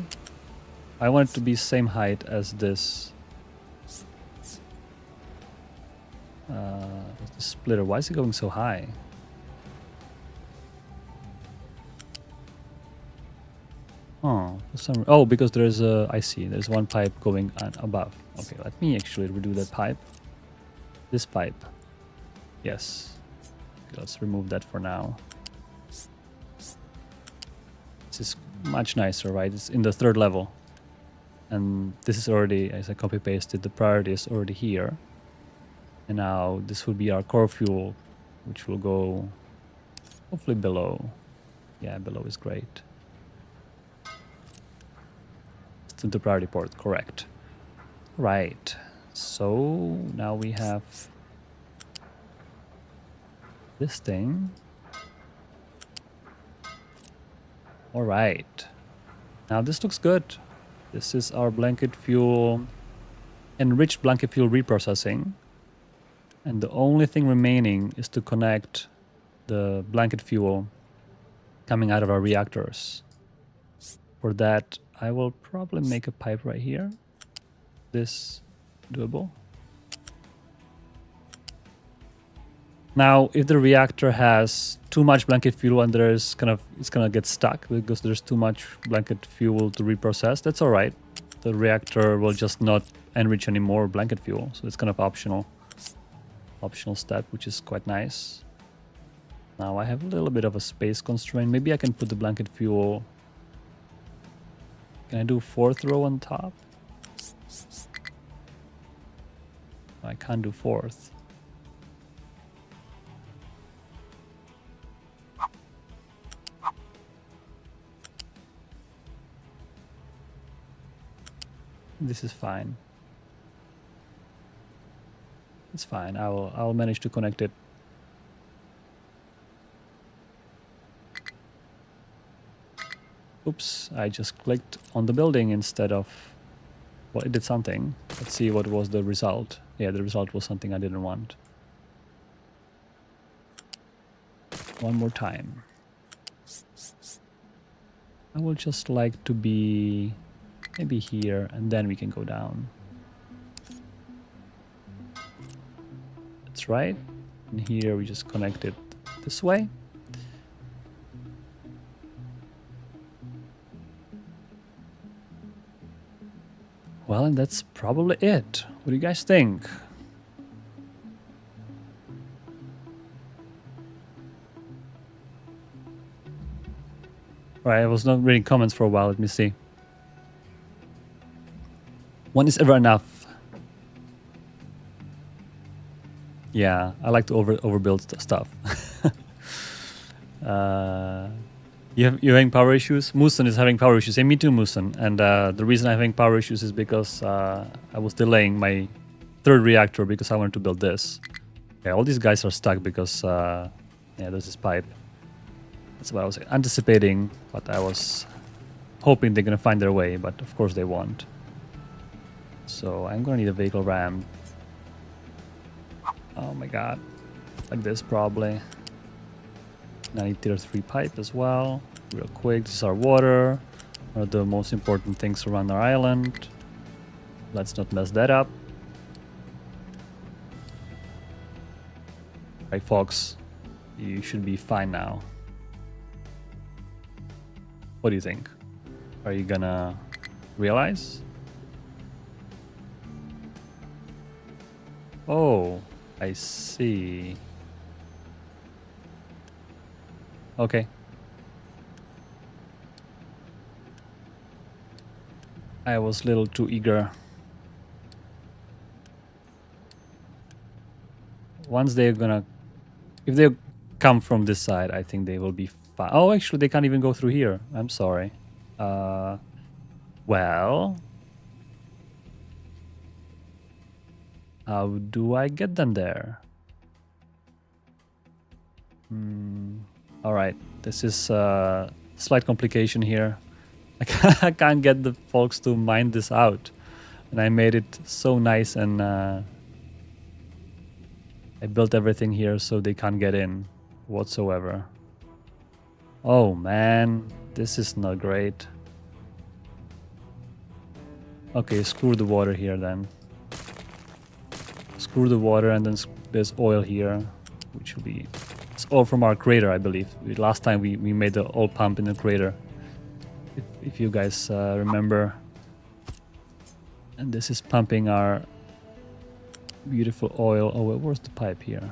I want it to be same height as this. The splitter. Why is it going so high? Oh, because there's a. I see. There's one pipe going above. Okay, let me actually redo that pipe. This pipe. Yes. Okay, let's remove that for now. This is much nicer, right? It's in the third level. And this is already, as I copy pasted, the priority is already here. And now this will be our core fuel, which will go hopefully below. Yeah, below is great. It's the priority port, correct. Right. So now we have this thing. All right. Now this looks good. This is our blanket fuel, enriched blanket fuel reprocessing. And the only thing remaining is to connect the blanket fuel coming out of our reactors. For that, I will probably make a pipe right here. This doable. Now, if the reactor has too much blanket fuel and it's gonna get stuck because there's too much blanket fuel to reprocess, that's all right. The reactor will just not enrich any more blanket fuel, so it's kind of optional step, which is quite nice. Now I have a little bit of a space constraint. Maybe I can put the blanket fuel. Can I do fourth row on top? I can't do fourth. This is fine. It's fine. I'll manage to connect it. Oops, I just clicked on the building instead of... Well, it did something. Let's see what was the result. Yeah, the result was something I didn't want. One more time. I would just like to be maybe here, and then we can go down. That's right. And here we just connect it this way. Well, and that's probably it. What do you guys think? Right, I was not reading comments for a while. Let me see. One is ever enough. Yeah, I like to overbuild stuff. You're having power issues? Musen is having power issues. Hey, me too, Musen. And the reason I'm having power issues is because I was delaying my third reactor because I wanted to build this. Yeah, all these guys are stuck because yeah, there's this pipe. That's what I was anticipating, but I was hoping they're gonna find their way, but of course they won't. So I'm gonna need a vehicle ram. Oh my god. Like this probably. And I need tier 3 pipe as well. Real quick, this is our water. One of the most important things around our island. Let's not mess that up. Right, Fox. You should be fine now. What do you think? Are you gonna realize? Oh, I see. Okay. I was a little too eager. Once they're gonna... If they come from this side, I think they will be fine. Oh, actually, they can't even go through here. I'm sorry. Well... How do I get them there? Alright, this is a slight complication here. I can't get the folks to mine this out. And I made it so nice and I built everything here so they can't get in whatsoever. Oh man, this is not great. Okay, screw the water here then. Screw the water, and then there's oil here, which will be... It's all from our crater, I believe. Last time we made the oil pump in the crater. If you guys remember. And this is pumping our beautiful oil. Oh, where's the pipe here?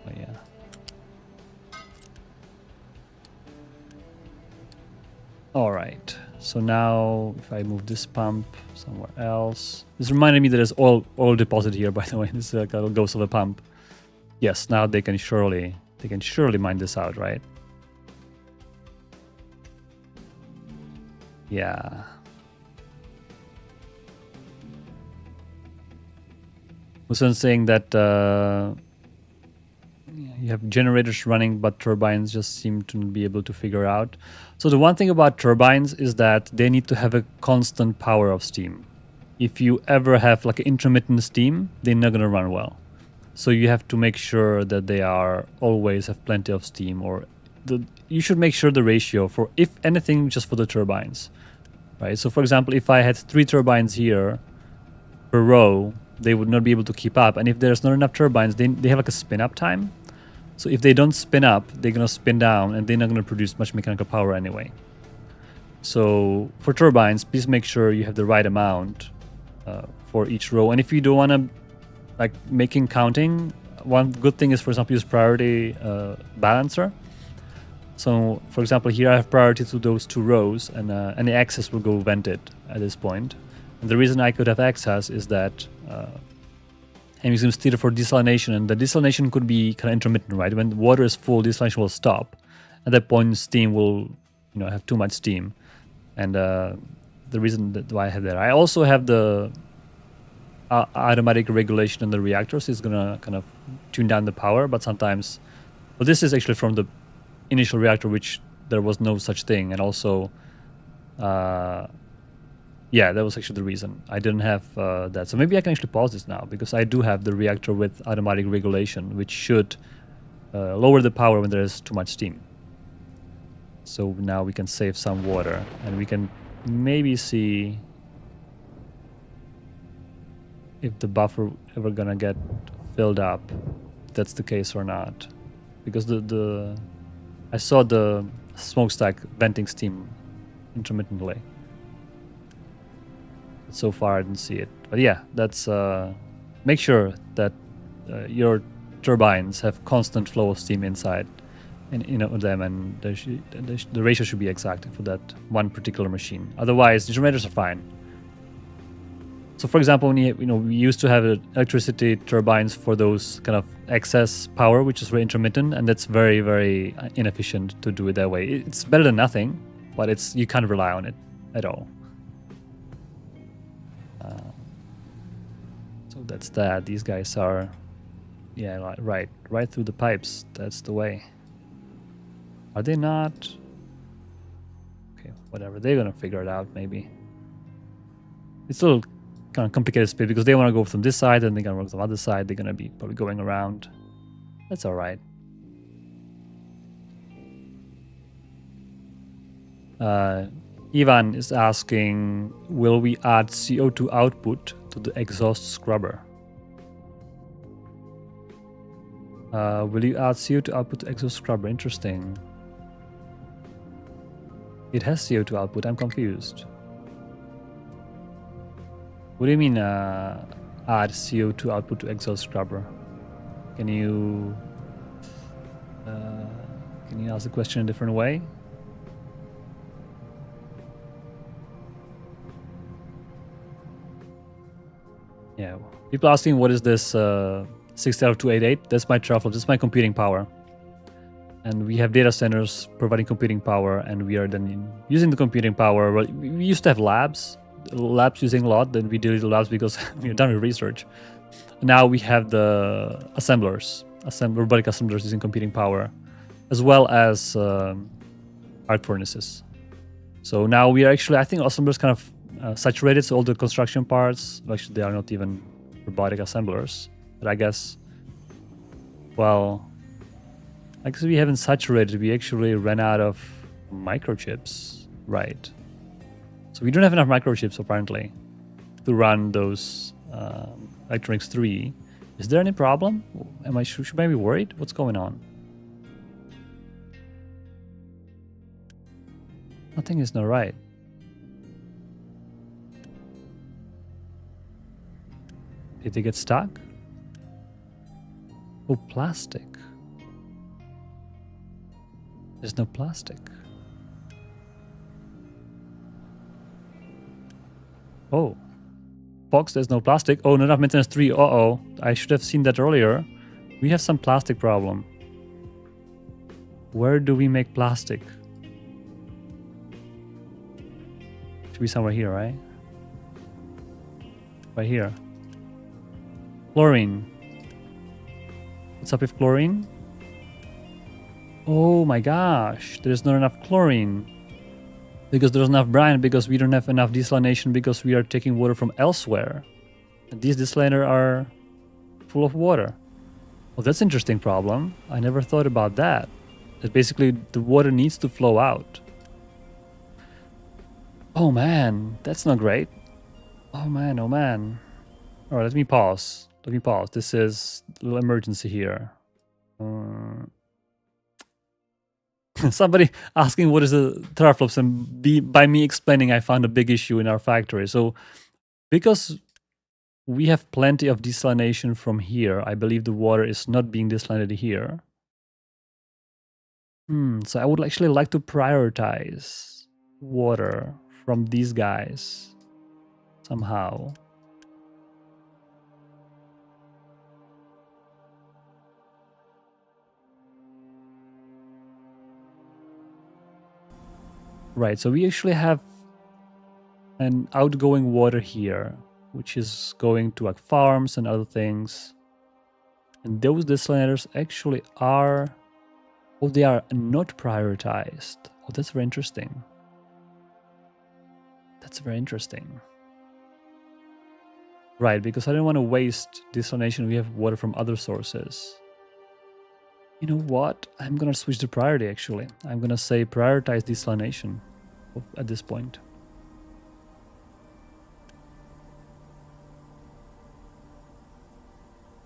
Oh, yeah. Alright, so now if I move this pump somewhere else... This reminded me that there's oil deposit here, by the way. This is like a ghost of a pump. Yes, now they can surely mine this out, right? Yeah. Musan saying that you have generators running, but turbines just seem to be able to figure out. So the one thing about turbines is that they need to have a constant power of steam. If you ever have like an intermittent steam, they're not going to run well. So you have to make sure that they are always have plenty of steam, or you should make sure the ratio for, if anything, just for the turbines, right? So for example, if I had 3 turbines here per row, they would not be able to keep up. And if there's not enough turbines, they have like a spin up time. So if they don't spin up, they're going to spin down and they're not going to produce much mechanical power anyway. So for turbines, please make sure you have the right amount for each row. And if you don't want to like making counting, one good thing is, for example, use priority balancer. So for example, here I have priority to those 2 rows, and any excess will go vented at this point. And the reason I could have excess is that I'm using steer for desalination, and the desalination could be kind of intermittent, right? When the water is full, desalination will stop. At that point, steam will, have too much steam, and the reason that why I have that. I also have the automatic regulation in the reactors is gonna kind of tune down the power, but sometimes, well, this is actually from the initial reactor, which there was no such thing, and also, yeah, that was actually the reason I didn't have that. So maybe I can actually pause this now, because I do have the reactor with automatic regulation, which should lower the power when there is too much steam. So now we can save some water, and we can maybe see if the buffer ever gonna get filled up, if that's the case or not. Because I saw the smokestack venting steam intermittently. But so far I didn't see it. But yeah, that's make sure that your turbines have constant flow of steam inside and them, and the ratio should be exact for that one particular machine. Otherwise, the generators are fine. So, for example, when we used to have electricity turbines for those kind of excess power, which is very intermittent, and that's very, very inefficient to do it that way. It's better than nothing, but you can't rely on it at all. So that's that. These guys are, yeah, right through the pipes. That's the way. Are they not? Okay, whatever. They're gonna figure it out, maybe. It's a little kind of complicated space because they want to go from this side and they're gonna go from the other side. They're gonna be probably going around. That's all right. Ivan is asking, will we add CO2 output to the exhaust scrubber? Will you add CO2 output to exhaust scrubber? Interesting. It has CO2 output. I'm confused. What do you mean add CO2 output to exhaust scrubber? Can you ask the question a different way? Yeah, people asking what is this 60288? That's my teraflops. That's my computing power. And we have data centers providing computing power, and we are then using the computing power. Well, we used to have labs using a lot. Then we deleted the labs because we're done with research. Now we have the assemblers, robotic assemblers using computing power, as well as arc furnaces. So now we are actually, I think assemblers kind of saturated. So all the construction parts, actually they are not even robotic assemblers. But I guess, well, I guess we haven't saturated. We actually ran out of microchips, right? So we don't have enough microchips apparently to run those Electronics 3. Is there any problem? Should I be worried? What's going on? Nothing is not right. Did they get stuck? Oh, plastic. There's no plastic. Oh. Fox, there's no plastic. Oh, not enough maintenance 3. Uh-oh. I should have seen that earlier. We have some plastic problem. Where do we make plastic? Should be somewhere here, right? Right here. Chlorine. What's up with chlorine? Oh my gosh. There's not enough chlorine. Because there's enough brine, because we don't have enough desalination, because we are taking water from elsewhere. And these desalinators are full of water. Well, that's an interesting problem. I never thought about that. That basically the water needs to flow out. Oh man, that's not great. Oh man, oh man. Alright, let me pause. Let me pause. This is a little emergency here. Somebody asking what is the teraflops, and by me explaining, I found a big issue in our factory. So because we have plenty of desalination from here, I believe the water is not being desalinated here. So I would actually like to prioritize water from these guys somehow. Right, so we actually have an outgoing water here, which is going to like farms and other things. And those desalinators actually are, oh, they are not prioritized. Oh, that's very interesting. That's very interesting. Right, because I don't want to waste desalination. We have water from other sources. You know what? I'm gonna switch the priority actually. I'm gonna say prioritize desalination at this point.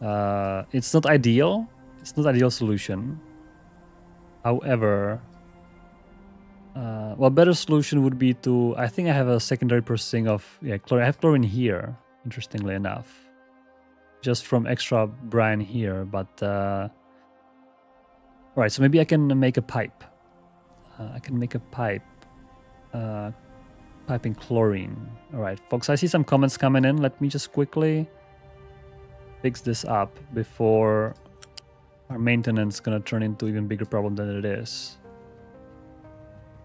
It's not ideal. It's not ideal solution. However, well, better solution would be to, I think I have a secondary processing of, yeah, chlorine. I have chlorine here, interestingly enough. Just from extra brine here, but, right, so maybe I can make a pipe. I can make a pipe. Piping chlorine. All right, folks, I see some comments coming in. Let me just quickly fix this up before our maintenance is gonna turn into even bigger problem than it is.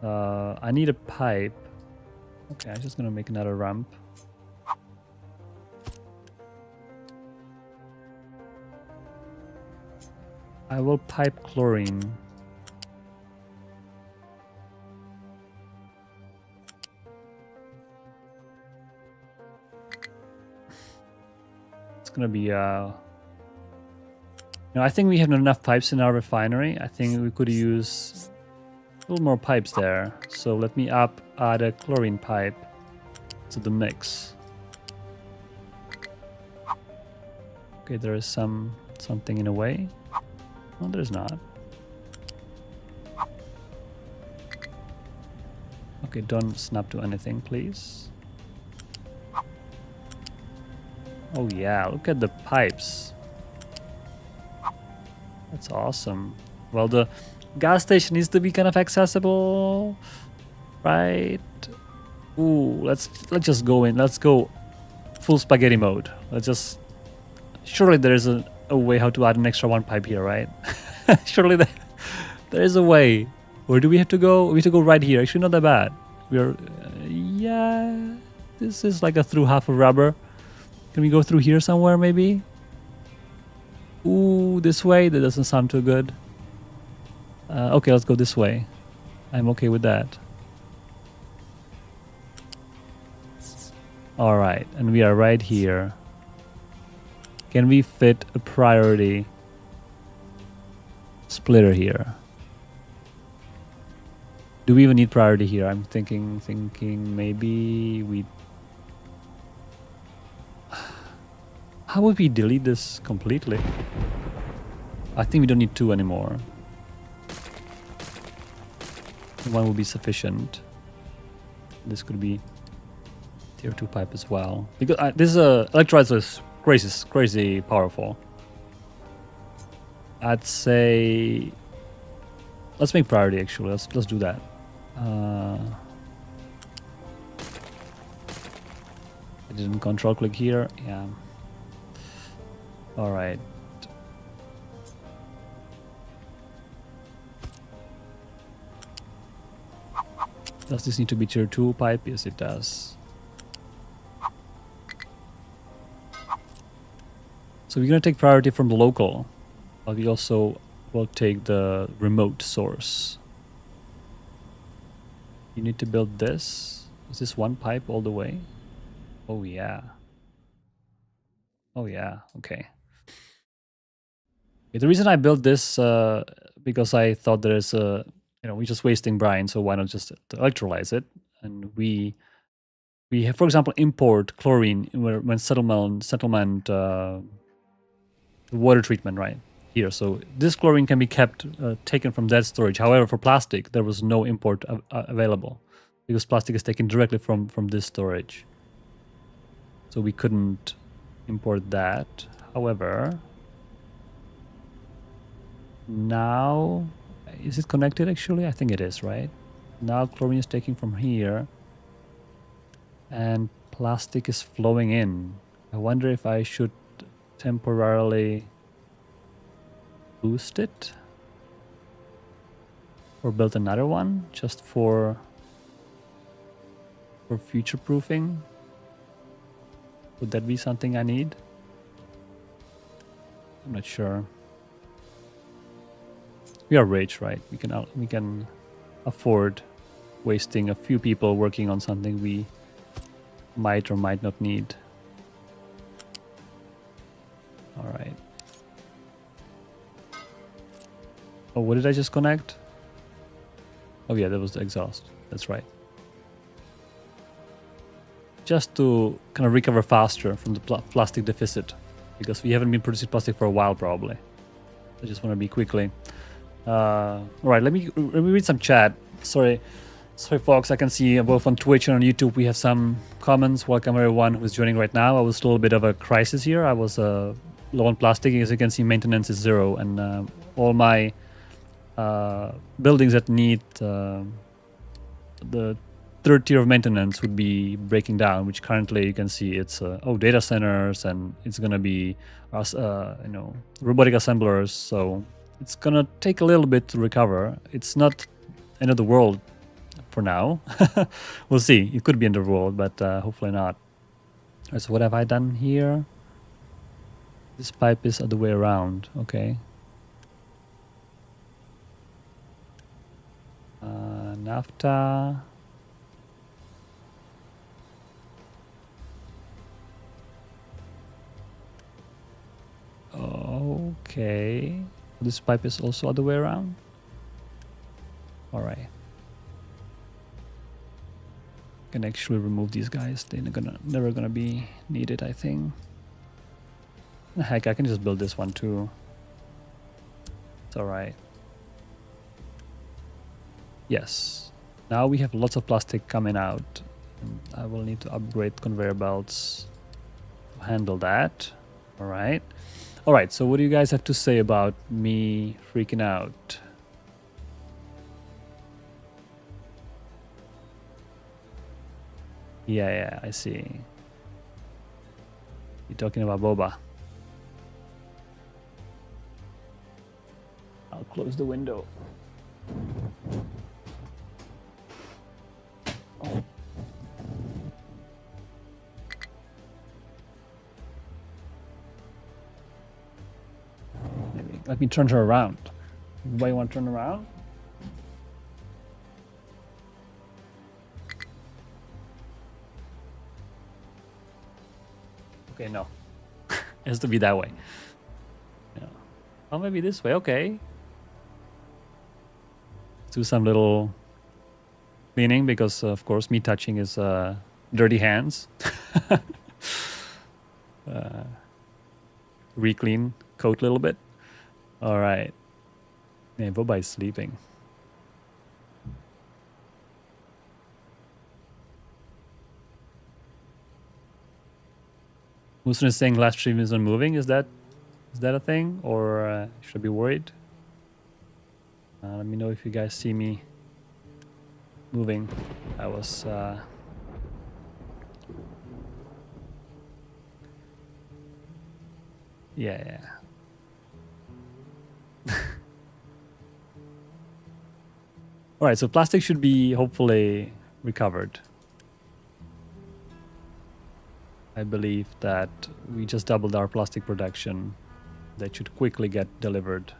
I need a pipe. Okay, I'm just gonna make another ramp. I will pipe chlorine. gonna be I think we have not enough pipes in our refinery. I think we could use a little more pipes there. So let me add a chlorine pipe to the mix. Okay, there is something in a way. No, there's not. Okay, don't snap to anything, please. Oh yeah, look at the pipes. That's awesome. Well, the gas station needs to be kind of accessible, right? Ooh, let's just go in. Let's go full spaghetti mode. Let's just. Surely there is a way how to add an extra one pipe here, right? Surely there is a way. Where do we have to go? We have to go right here. Actually, not that bad. We're yeah. This is like a through half of rubber. Can we go through here somewhere maybe? Ooh, this way? That doesn't sound too good. Okay, let's go this way. I'm okay with that. Alright, and we are right here. Can we fit a priority splitter here? Do we even need priority here? I'm thinking maybe we... How would we delete this completely? I think we don't need two anymore. One will be sufficient. This could be tier 2 pipe as well. Because this electrolyzer is crazy powerful. I'd say let's make priority actually. Let's do that. I didn't control click here. Yeah. All right. Does this need to be tier 2 pipe? Yes, it does. So we're going to take priority from the local, but we also will take the remote source. You need to build this. Is this one pipe all the way? Oh yeah. Oh yeah, okay. The reason I built this, because I thought there's a, we're just wasting brine, so why not just electrolyze it? And we have, for example, import chlorine when settlement water treatment right here. So this chlorine can be kept taken from that storage. However, for plastic, there was no import available because plastic is taken directly from this storage. So we couldn't import that. However, now, is it connected actually? I think it is, right? Now chlorine is taken from here and plastic is flowing in. I wonder if I should temporarily boost it or build another one just for future proofing. Would that be something I need? I'm not sure. We are rich, right? We can afford wasting a few people working on something we might or might not need. All right. Oh, what did I just connect? Oh yeah, that was the exhaust. That's right. Just to kind of recover faster from the plastic deficit, because we haven't been producing plastic for a while probably. I just want to be quickly. All right, let me read some chat. Sorry folks, I can see both on Twitch and on YouTube we have some comments. Welcome everyone who's joining right now. I was still a bit of a crisis here. I was low on plastic. As you can see, maintenance is 0, and all my buildings that need the third tier of maintenance would be breaking down, which currently you can see it's data centers, and it's gonna be robotic assemblers. So it's gonna take a little bit to recover. It's not end of the world for now. We'll see. It could be end of the world, but hopefully not. All right, so what have I done here? This pipe is other way around. Okay. Naphtha. Okay. This pipe is also other way around. All right. Can actually remove these guys. They're never gonna be needed, I think. Heck, I can just build this one too. It's all right. Yes. Now we have lots of plastic coming out. I will need to upgrade conveyor belts to handle that. All right. All right. So what do you guys have to say about me freaking out? Yeah, I see. You're talking about boba. I'll close the window. Oh. Maybe. Let me turn her around. Anybody want to turn around? Okay, no. It has to be that way. Yeah. Oh, maybe this way. Okay. Do some little cleaning because, of course, me touching is dirty hands. Re-clean coat a little bit. All right. Yeah, Boba is sleeping. Musun is saying last stream isn't moving. Is that a thing, or should I be worried? Let me know if you guys see me moving. I was yeah. All right, so plastic should be hopefully recovered. I believe that we just doubled our plastic production. That should quickly get delivered.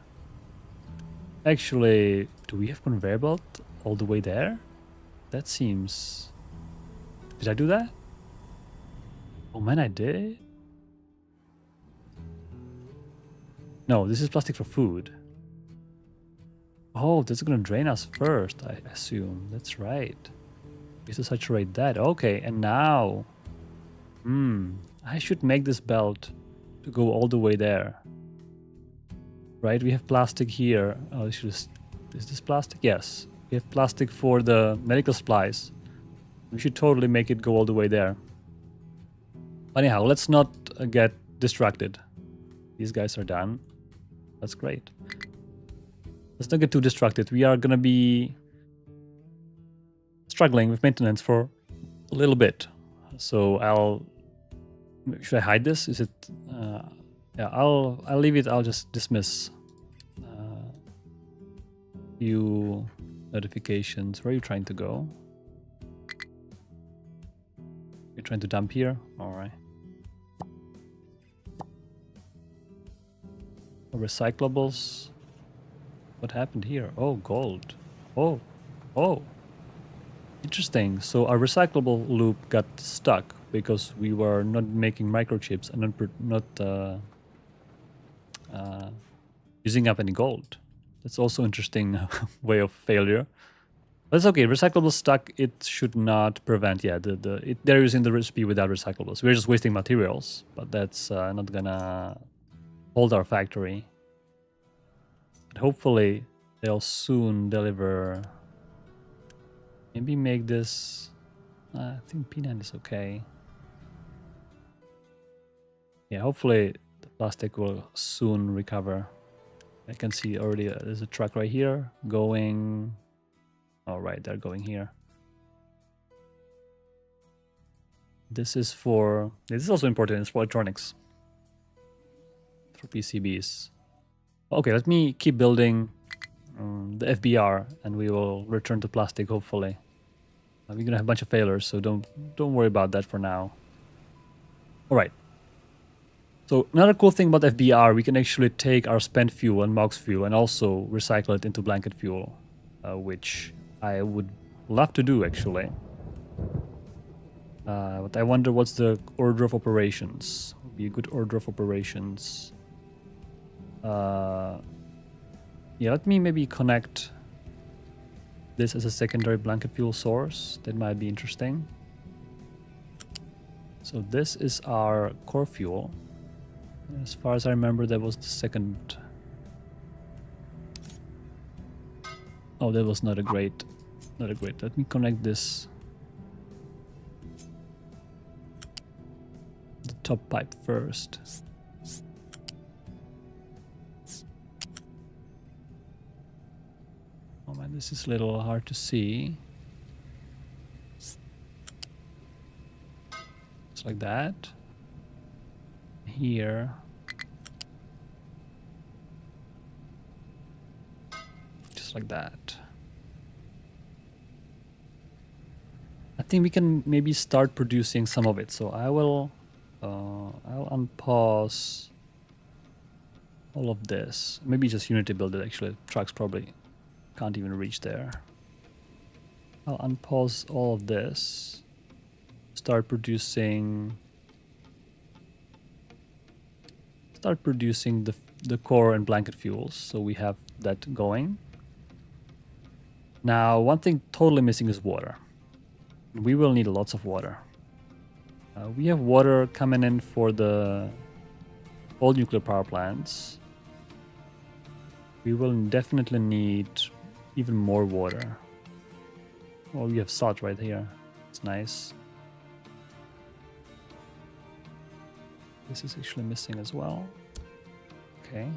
Actually, do we have conveyor belt all the way there? That seems... Did I do that? Oh man, I did? No, this is plastic for food. Oh, this is gonna drain us first, I assume. That's right. We have to saturate that. Okay, and now... I should make this belt to go all the way there. Right, we have plastic here. Oh, is this plastic? Yes. We have plastic for the medical supplies. We should totally make it go all the way there. Anyhow, let's not get distracted. These guys are done. That's great. Let's not get too distracted. We are going to be struggling with maintenance for a little bit. So should I hide this? Is it... yeah, I'll leave it. I'll just dismiss few notifications. Where are you trying to go? You're trying to dump here? All right. Recyclables. What happened here? Oh, gold. Oh. Interesting. So our recyclable loop got stuck because we were not making microchips and not using up any gold. That's also interesting way of failure. But it's okay. Recyclables stuck. It should not prevent. Yeah, they're using the recipe without recyclables. We're just wasting materials, but that's not gonna hold our factory. But hopefully they'll soon deliver. Maybe make this... I think P9 is okay. Yeah, hopefully the plastic will soon recover. I can see already there's a truck right here going... All right, they're going here. This is for... This is also important. It's for electronics. For PCBs. Okay, let me keep building the FBR and we will return to plastic hopefully. We're gonna have a bunch of failures, so don't worry about that for now. All right. So another cool thing about FBR, we can actually take our spent fuel and MOX fuel and also recycle it into blanket fuel, which I would love to do actually. But I wonder what's the order of operations. Would be a good order of operations. Yeah, let me maybe connect this as a secondary blanket fuel source. That might be interesting. So this is our core fuel. As far as I remember, that was the second. Oh, that was not a great. Let me connect this. The top pipe first. Oh man, this is a little hard to see. Just like that. Here. Just like that. I think we can maybe start producing some of it. So I'll unpause all of this. Maybe just Unity build it actually. Trucks probably can't even reach there. I'll unpause all of this. Start producing the core and blanket fuels. So we have that going. Now, one thing totally missing is water. We will need lots of water. We have water coming in for the old nuclear power plants. We will definitely need even more water. Oh, we have salt right here. It's nice. This is actually missing as well. Okay.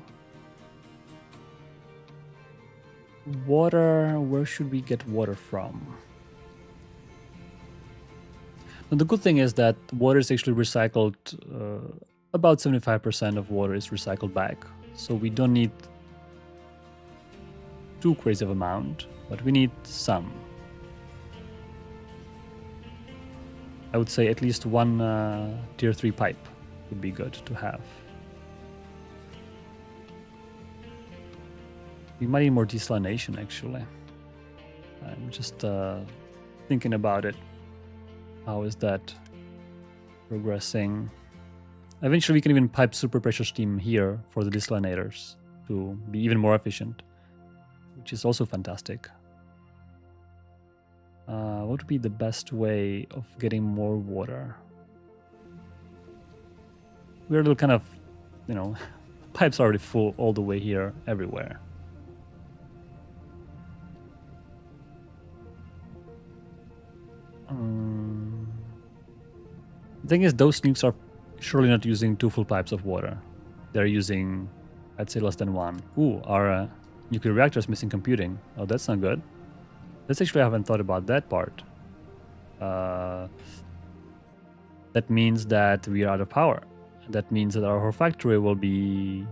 Water, where should we get water from? And the good thing is that water is actually recycled, about 75% of water is recycled back. So we don't need too crazy of amount, but we need some. I would say at least one tier 3 pipe would be good to have. We might need more desalination actually. I'm just thinking about it. How is that progressing? Eventually we can even pipe super pressure steam here for the desalinators to be even more efficient, which is also fantastic. What would be the best way of getting more water? We're a little kind of, you know, pipes are already full all the way here, everywhere. The thing is, those nukes are surely not using 2 full pipes of water. They're using, I'd say, less than 1. Ooh, our nuclear reactor is missing computing. Oh, that's not good. That's actually, I haven't thought about that part. That means that we are out of power. That means that our whole factory will be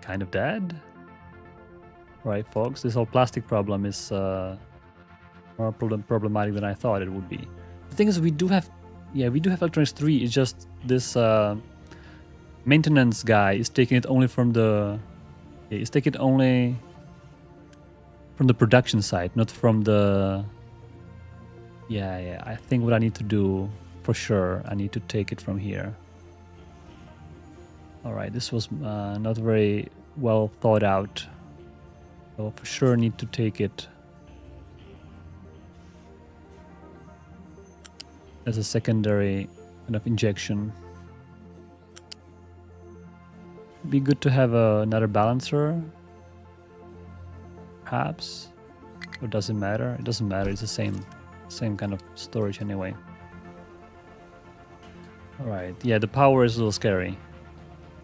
kind of dead. Right, folks? This whole plastic problem is more problematic than I thought it would be. The thing is, we do have electronics 3. It's just this maintenance guy is taking it only from the production side, not from the. Yeah. I think what I need to do for sure, I need to take it from here. All right, this was not very well thought out. So for sure, need to take it as a secondary kind of injection. Be good to have another balancer, perhaps. Or does it matter? It doesn't matter. It's the same kind of storage anyway. All right. Yeah, the power is a little scary.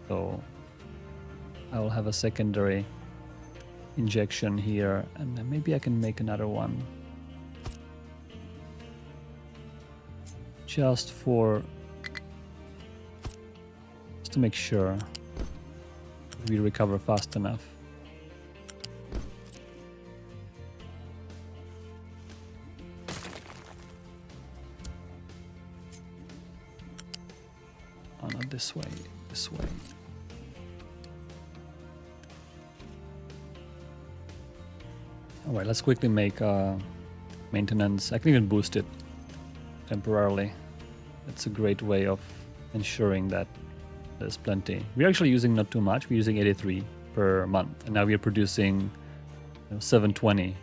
So I will have a secondary injection here, and then maybe I can make another one. Just to make sure we recover fast enough. Oh, not this way, this way. All right, let's quickly make maintenance. I can even boost it temporarily. That's a great way of ensuring that There's plenty. We're actually using not too much. We're using 83 per month, and now we're producing 720,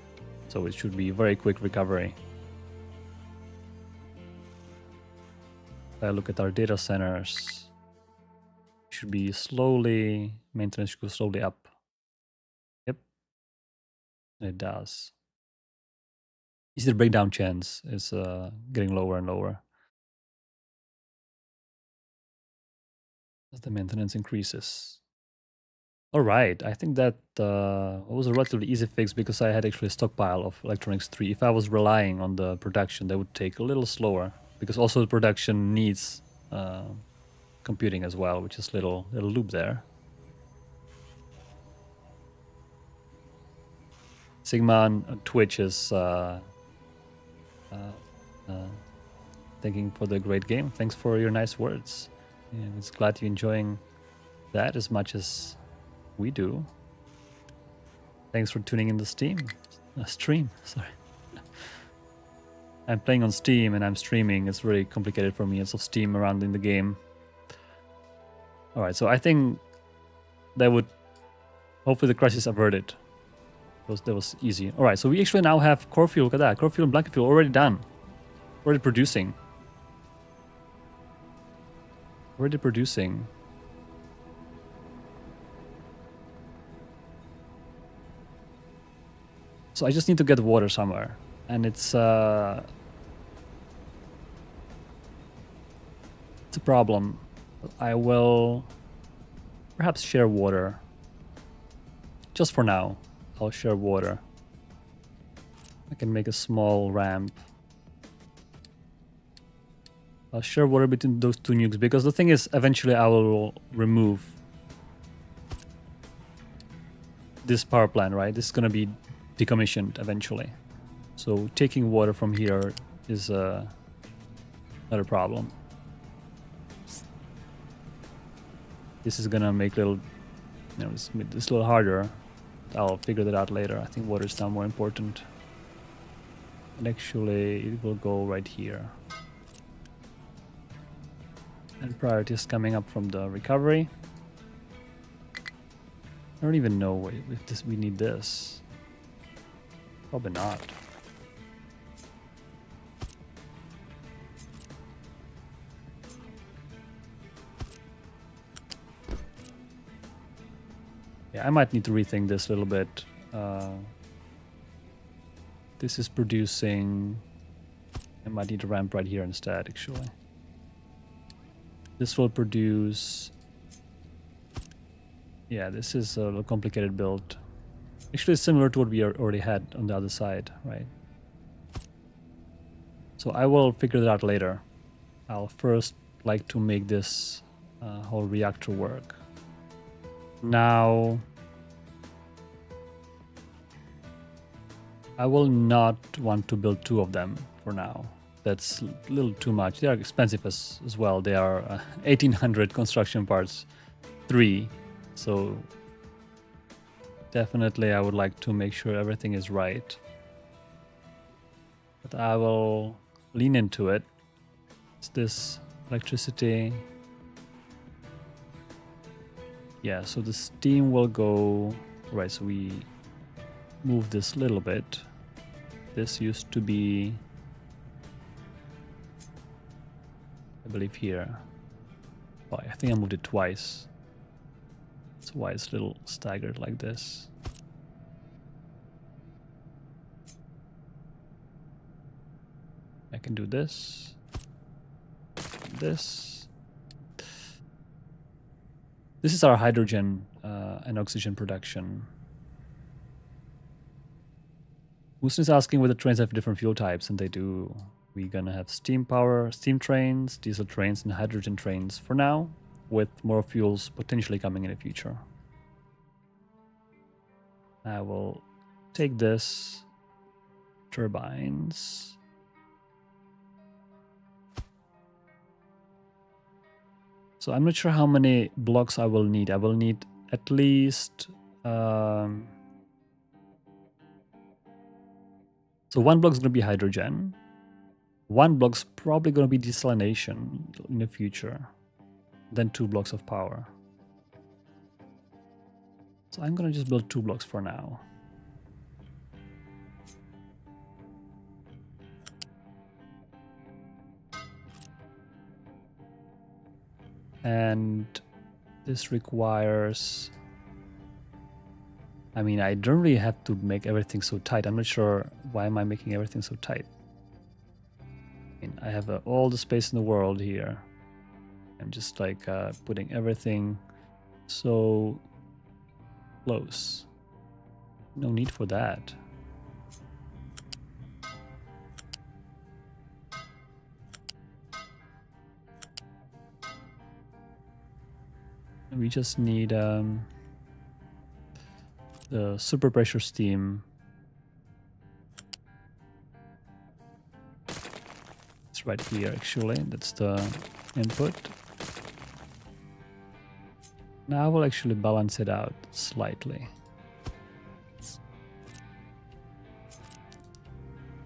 so it should be very quick recovery. If I look at our data centers, should be slowly, maintenance should go slowly up. Yep, and it does. You see the breakdown chance is getting lower and lower as the maintenance increases. All right, I think that was a relatively easy fix because I had actually a stockpile of Electronics 3. If I was relying on the production, that would take a little slower because also the production needs computing as well, which is little loop there. Sigma on Twitch is thanking for the great game. Thanks for your nice words. Yeah, it's glad you're enjoying that as much as we do. Thanks for tuning in the stream. Sorry. I'm playing on Steam and I'm streaming. It's really complicated for me. It's of Steam around in the game. All right, so I think that would hopefully the crisis averted. That was easy. All right, so we actually now have core fuel. Look at that, core fuel and blanket fuel already done, already producing. So I just need to get water somewhere, and it's a problem. I will perhaps share water. Just for now, I'll share water. I can make a small ramp. I'll share water between those two nukes because the thing is, eventually I will remove this power plant, right? This is gonna be decommissioned eventually. So taking water from here is not a problem. This is gonna make little, this a little harder. I'll figure that out later. I think water is now more important. And actually, it will go right here. And priority is coming up from the recovery. I don't even know if we need this. Probably not. Yeah, I might need to rethink this a little bit. This is producing... I might need to ramp right here instead, actually. This will produce... Yeah, this is a little complicated build. Actually, it's similar to what we already had on the other side, right? So I will figure that out later. I'll first like to make this whole reactor work. Now, I will not want to build two of them for now. That's a little too much. They are expensive as well. They are 1800 construction parts, 3. So definitely I would like to make sure everything is right. But I will lean into it. It's this electricity. Yeah, so the steam will go... Right, so we move this a little bit. This used to be... I believe here. Oh, I think I moved it twice. That's why it's a little staggered like this. I can do this. This. This is our hydrogen and oxygen production. Houston is asking whether trains have different fuel types, and they do. We're gonna have steam trains, diesel trains, and hydrogen trains for now, with more fuels potentially coming in the future. I will take this, turbines. So I'm not sure how many blocks I will need. I will need at least... So one block is going to be hydrogen. One block's probably going to be desalination in the future. then 2 blocks of power. So I'm gonna just build 2 blocks for now. And this requires, I mean, I don't really have to make everything so tight. I'm not sure why am I making everything so tight. I mean, I have all the space in the world here. I'm just like putting everything so close. No need for that. We just need the super pressure steam. It's right here actually, that's the input. Now I will actually balance it out slightly.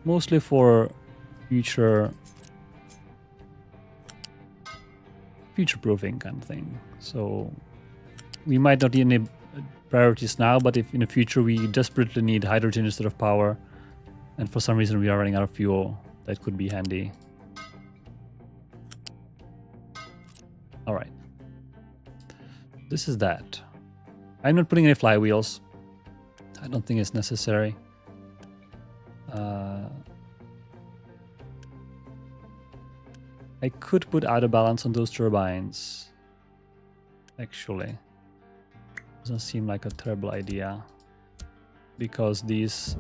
Mostly for future-proofing kind of thing. So we might not need any priorities now, but if in the future we desperately need hydrogen instead of power, and for some reason we are running out of fuel, that could be handy. All right. This is that. I'm not putting any flywheels. I don't think it's necessary. I could put out of balance on those turbines. Actually, doesn't seem like a terrible idea, because these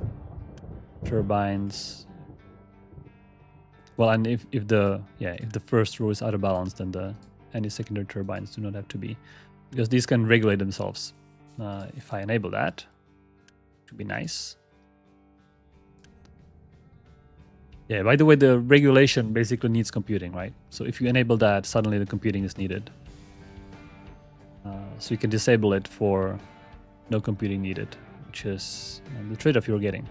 turbines. Well, and if the first row is out of balance, then any secondary turbines do not have to be, because these can regulate themselves. If I enable that, it would be nice. Yeah, by the way, the regulation basically needs computing, right? So if you enable that, suddenly the computing is needed. So you can disable it for no computing needed, which is the trade-off you're getting.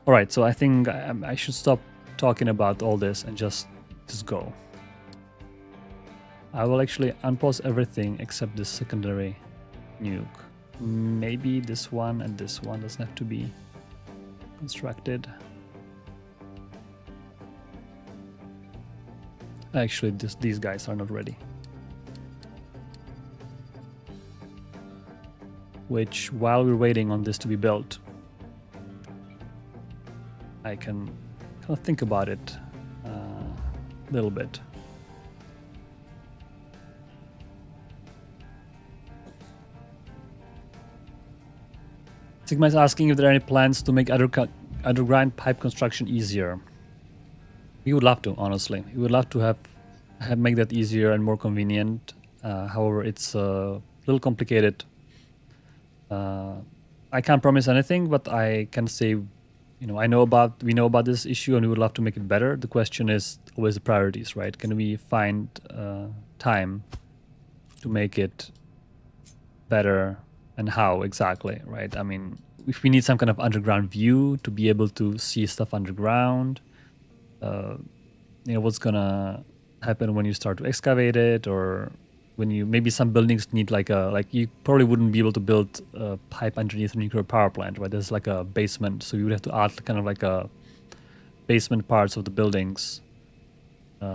All right, so I think I should stop talking about all this and just go. I will actually unpause everything except this secondary nuke. Maybe this one and this one doesn't have to be constructed. Actually, these guys are not ready. Which, while we're waiting on this to be built, I can kind of think about it a little bit. Sigma is asking if there are any plans to make underground pipe construction easier. We would love to, honestly. We would love to have make that easier and more convenient. However, it's a little complicated. I can't promise anything, but I can say, we know about this issue and we would love to make it better. The question is always the priorities, right? Can we find time to make it better, and how exactly, right? I mean, if we need some kind of underground view to be able to see stuff underground, what's gonna happen when you start to excavate it, or when maybe some buildings need like you probably wouldn't be able to build a pipe underneath a nuclear power plant, right? There's like a basement, so you would have to add kind of like a basement parts of the buildings.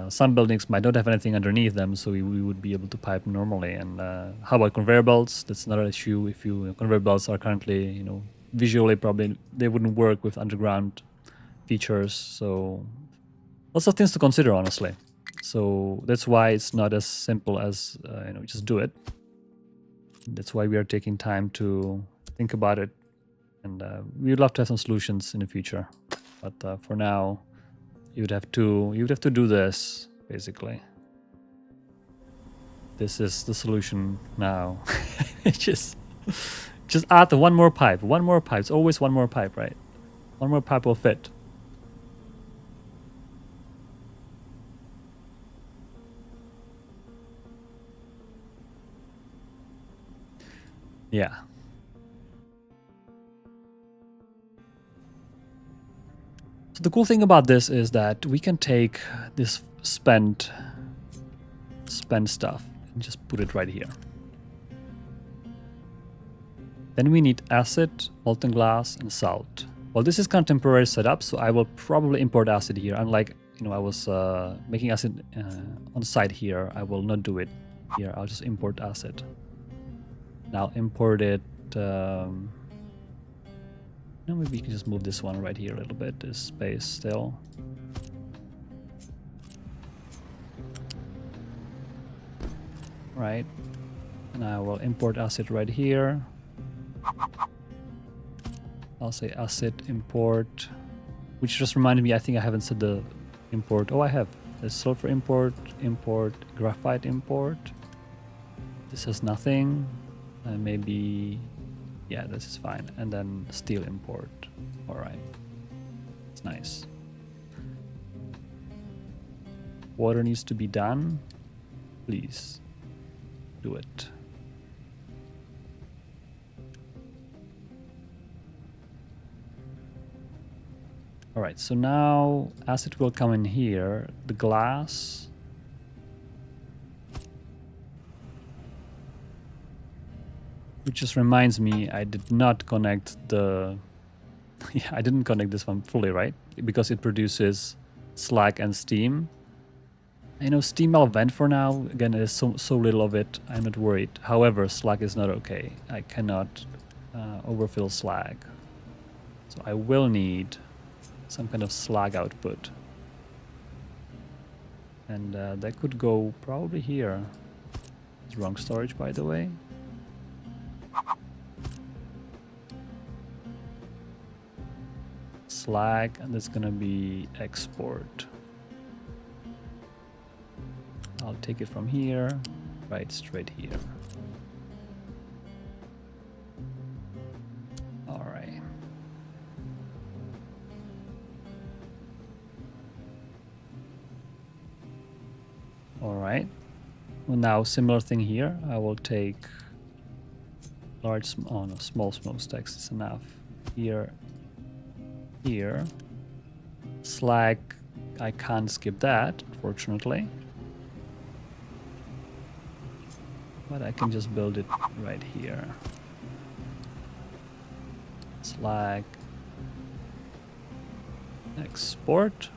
Some buildings might not have anything underneath them, so we would be able to pipe normally. And how about conveyor belts? That's another issue. If conveyor belts are currently, visually probably they wouldn't work with underground features. So lots of things to consider, honestly. So that's why it's not as simple as just do it. That's why we are taking time to think about it, and we would love to have some solutions in the future. But for now, you would have to do this basically. This is the solution now. just add one more pipe. One more pipe. It's always one more pipe, right? One more pipe will fit. Yeah. So the cool thing about this is that we can take this spent stuff, And just put it right here. Then we need acid, molten glass, and salt. Well, this is kind of temporary setup, so I will probably import acid here. Unlike, I was making acid on the side here, I will not do it here. I'll just import acid. Now import it. Maybe we can just move this one right here a little bit. This space still. Right. And I will import acid right here. I'll say acid import, which just reminded me, I think I haven't said the import. Oh, I have. There's sulfur import, graphite import. This has nothing. And maybe, yeah, this is fine. And then steel import. All right. It's nice. Water needs to be done. Please do it. All right, so now acid will come in here. The glass. Which just reminds me, I did not connect the... yeah, I didn't connect this one fully, right? Because it produces slag and steam. I know steam I'll vent for now. Again, there's so little of it, I'm not worried. However, slag is not okay. I cannot overfill slag. So I will need some kind of slag output. And that could go probably here. It's wrong storage, by the way. Slag, and that's gonna be export. I'll take it from here, right straight here. All right. All right. Well, now similar thing here. I will take small smokestacks is enough. Here. Slag, I can't skip that, fortunately. But I can just build it right here. Slag. Export.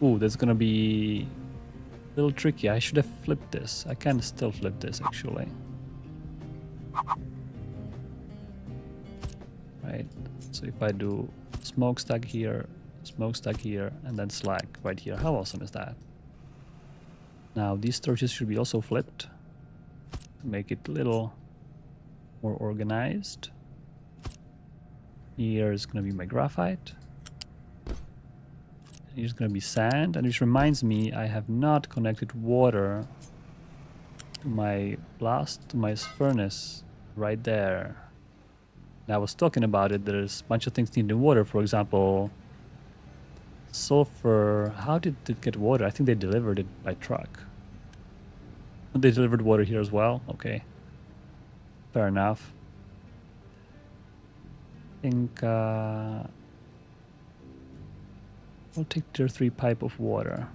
Ooh, that's gonna be a little tricky. I should have flipped this. I can still flip this, actually. Right. So if I do smokestack here, and then slag right here. How awesome is that? Now these torches should be also flipped to make it a little more organized. Here is going to be my graphite. Here's going to be sand, and which reminds me I have not connected water to my furnace right there. And I was talking about it. There's a bunch of things needing water. For example, sulfur. How did it get water? I think they delivered it by truck. They delivered water here as well. Okay, fair enough. I think we'll take tier 3 pipe of water.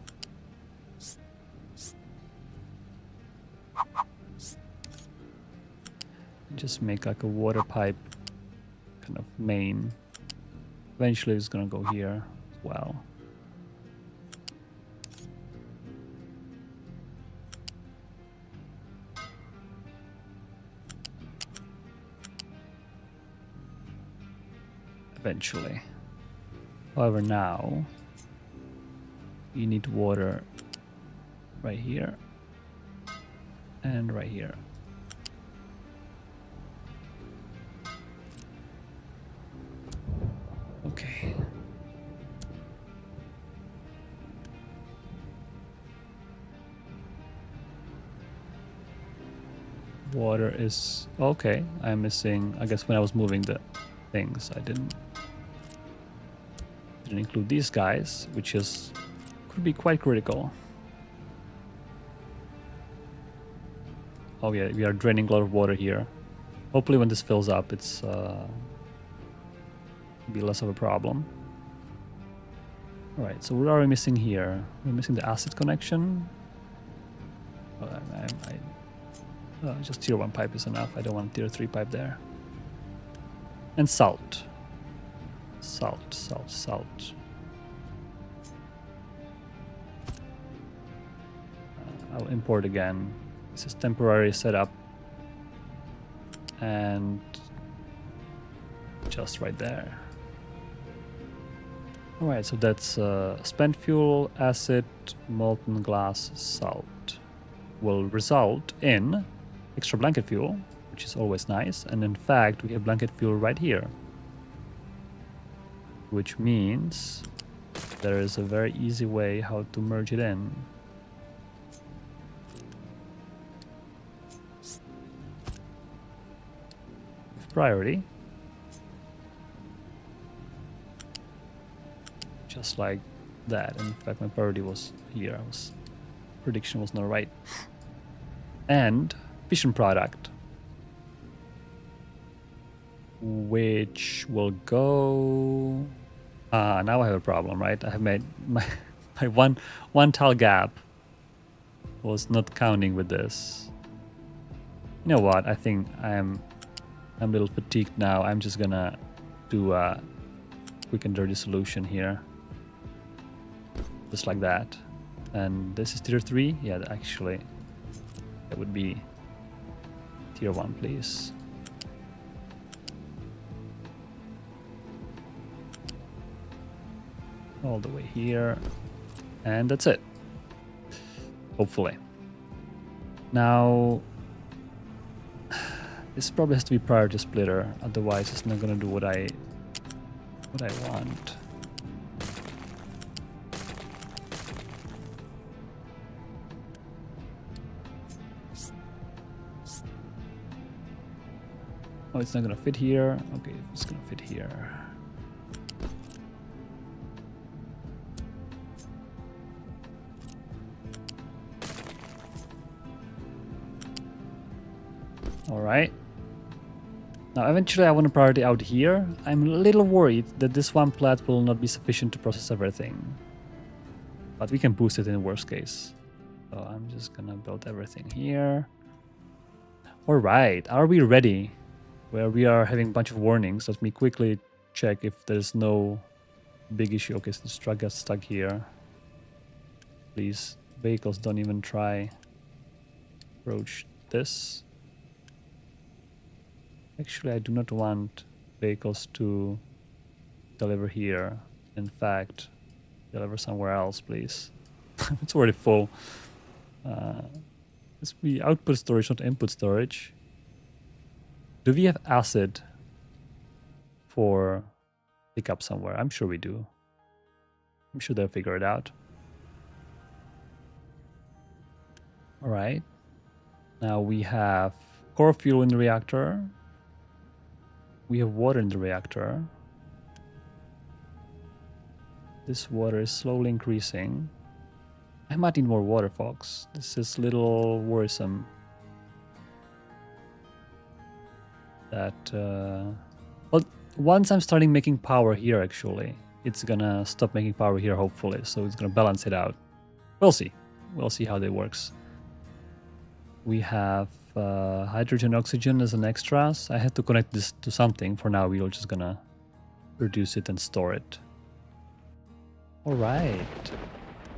Just make like a water pipe kind of main. Eventually it's gonna go here as well. Eventually. However, now you need water right here and right here. Okay. Water is okay. I'm missing, I guess when I was moving the things, I didn't include these guys, which could be quite critical. Oh yeah, we are draining a lot of water here. Hopefully when this fills up, it's be less of a problem. All right, so what are we missing here? We're missing the acid connection. Well, just tier 1 pipe is enough. I don't want tier 3 pipe there. And salt. Salt. I'll import again. This is temporary setup. And just right there. Alright, so that's spent fuel, acid, molten glass, salt. Will result in extra blanket fuel, which is always nice. And in fact, we have blanket fuel right here. Which means there is a very easy way how to merge it in. With priority. Just like that. In fact, my priority was here. Prediction was not right. And fission product, which will go. Now I have a problem, right? I have made my one tile gap was not counting with this. You know what? I think I'm a little fatigued now. I'm just gonna do a quick and dirty solution here. Just like that. And this is tier 3. Yeah, actually, that would be tier 1, please. All the way here. And that's it. Hopefully. Now, this probably has to be priority splitter. Otherwise, it's not gonna do what I want. Oh, it's not gonna fit here. Okay, it's gonna fit here. All right. Now, eventually I want a priority out here. I'm a little worried that this one plat will not be sufficient to process everything. But we can boost it in the worst case. So I'm just gonna build everything here. All right, are we ready? Where we are having a bunch of warnings. Let me quickly check if there's no big issue. Okay, so this truck got stuck here. Please, vehicles, don't even try. Approach this. Actually, I do not want vehicles to deliver here. In fact, deliver somewhere else, please. It's already full. This will be output storage, not input storage. Do we have acid for pickup somewhere? I'm sure we do. I'm sure they'll figure it out. All right. Now we have core fuel in the reactor. We have water in the reactor. This water is slowly increasing. I might need more water, folks. This is a little worrisome. That, well, once I'm starting making power here, actually, it's gonna stop making power here, hopefully. So it's gonna balance it out. We'll see. We'll see how that works. We have hydrogen, oxygen as an extras. I had to connect this to something. For now, we're just gonna reduce it and store it. All right.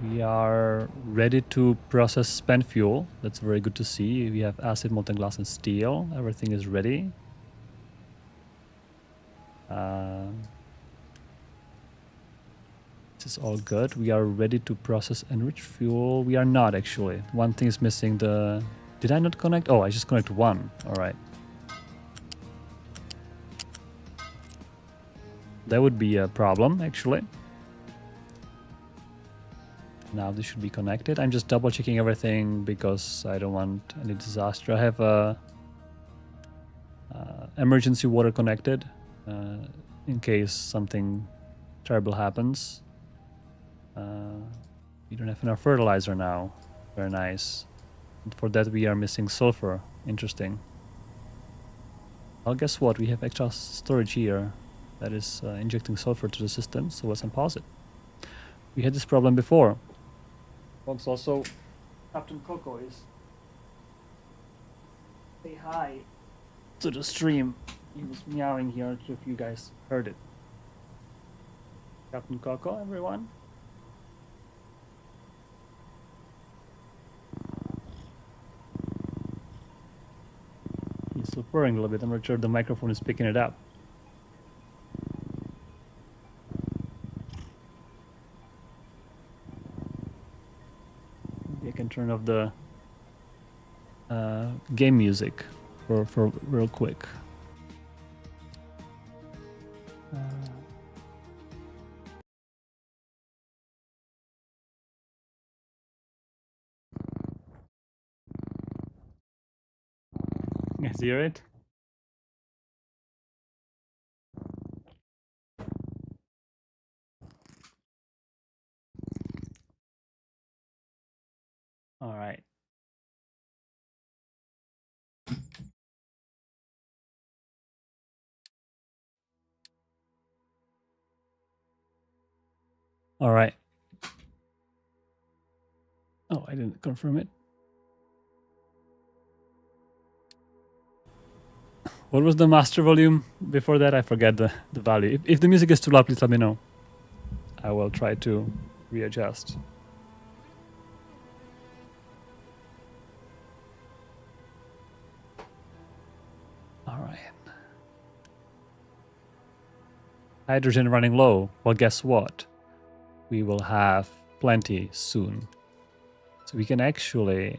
We are ready to process spent fuel. That's very good to see. We have acid, molten glass, and steel. Everything is ready. This is all good. We are ready to process enriched fuel. We are not, actually. One thing is missing. Did I not connect? Oh, I just connected one. All right. That would be a problem, actually. Now this should be connected. I'm just double checking everything because I don't want any disaster. I have a emergency water connected in case something terrible happens. We don't have enough fertilizer now. Very nice. And for that we are missing sulfur. Interesting. Well, guess what? We have extra storage here that is injecting sulfur to the system, so let's unpause it. We had this problem before. Folks, also Captain Coco is say hi to the stream. He was meowing here, if you guys heard it. Captain Coco, everyone. He's still purring a little bit. I'm not sure the microphone is picking it up. Maybe I can turn off the game music for real quick. You guys hear it? All right. All right. Oh, I didn't confirm it. What was the master volume before that? I forget the value. If the music is too loud, please let me know. I will try to readjust. All right. Hydrogen running low. Well, guess what? We will have plenty soon. So we can actually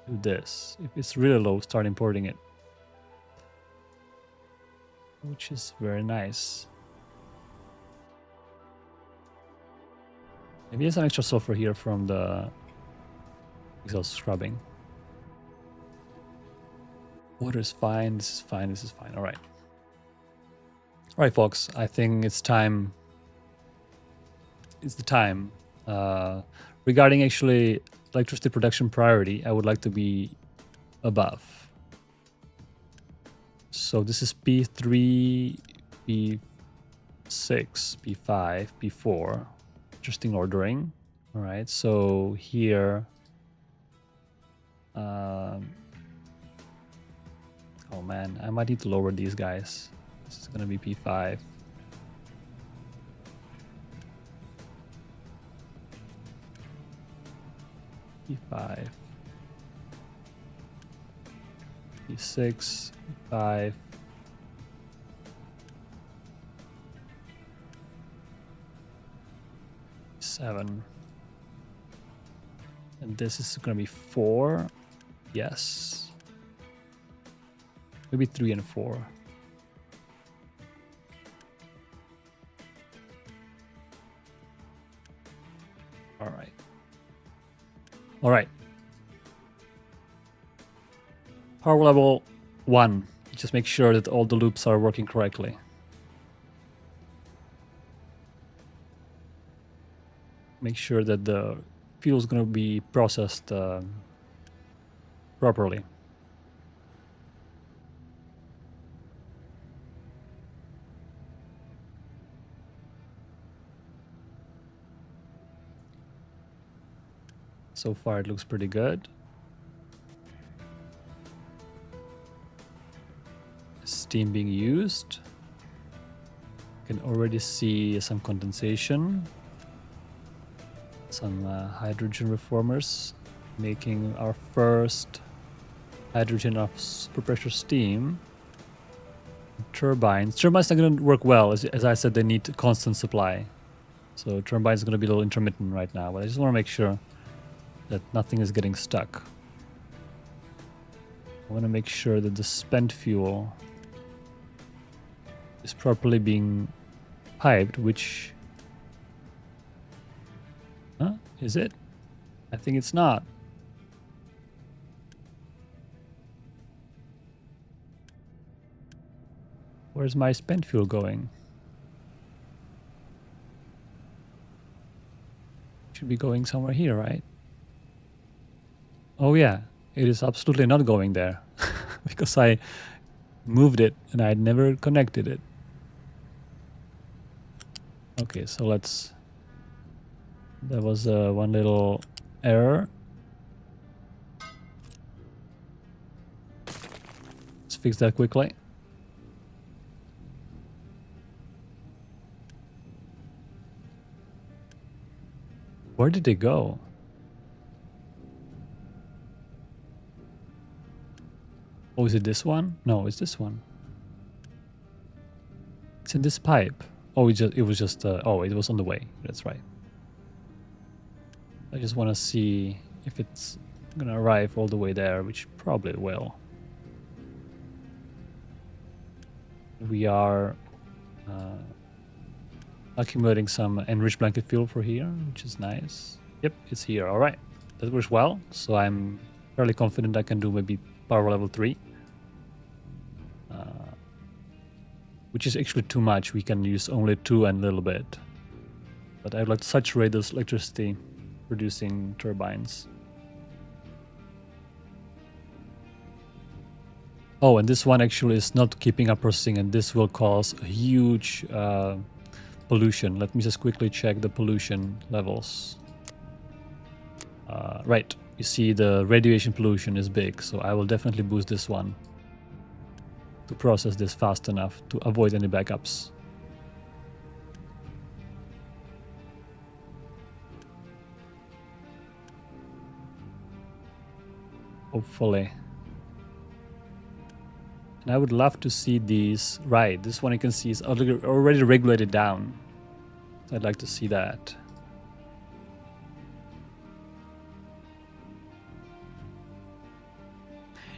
do this. If it's really low, start importing it. Which is very nice. Maybe there's some extra sulfur here from the exhaust scrubbing. Water is fine. This is fine. This is fine. All right. All right, folks. I think it's time. It's the time. Regarding actually electricity production priority, I would like to be above. So this is P3, P6, P5, P4. Interesting ordering. All right. So here. Oh man, I might need to lower these guys. This is gonna be P5. P5. P6, P5. P7. And this is gonna be 4. Yes. Maybe 3 and 4. All right. All right. Power level 1. Just make sure that all the loops are working correctly. Make sure that the fuel is going to be processed properly. So far it looks pretty good. Steam being used. You can already see some condensation. Some hydrogen reformers making our first hydrogen of super pressure steam. Turbines. Turbines are going to work well. As I said, they need constant supply. So turbines are going to be a little intermittent right now, but I just want to make sure that nothing is getting stuck. I want to make sure that the spent fuel is properly being piped, which... Huh? Is it? I think it's not. Where's my spent fuel going? Should be going somewhere here, right? Oh yeah, it is absolutely not going there because I moved it and I never connected it. Okay, so let's... There was one little error. fix that quickly. Where did they go? Oh, is it this one? No, it's this one. It's in this pipe. Oh, it was just oh, it was on the way. That's right. I just want to see if it's gonna arrive all the way there, which probably will. We are accumulating some enriched blanket fuel for here, which is nice. Yep, it's here. All right, that works well. So I'm fairly confident I can do maybe power level 3. Which is actually too much. We can use only 2 and a little bit. But I'd like to saturate those electricity producing turbines. Oh, and this one actually is not keeping up processing, and this will cause a huge pollution. Let me just quickly check the pollution levels. Right, you see the radiation pollution is big, so I will definitely boost this one to process this fast enough to avoid any backups. Hopefully. And I would love to see these. Right, this one you can see is already regulated down. So I'd like to see that.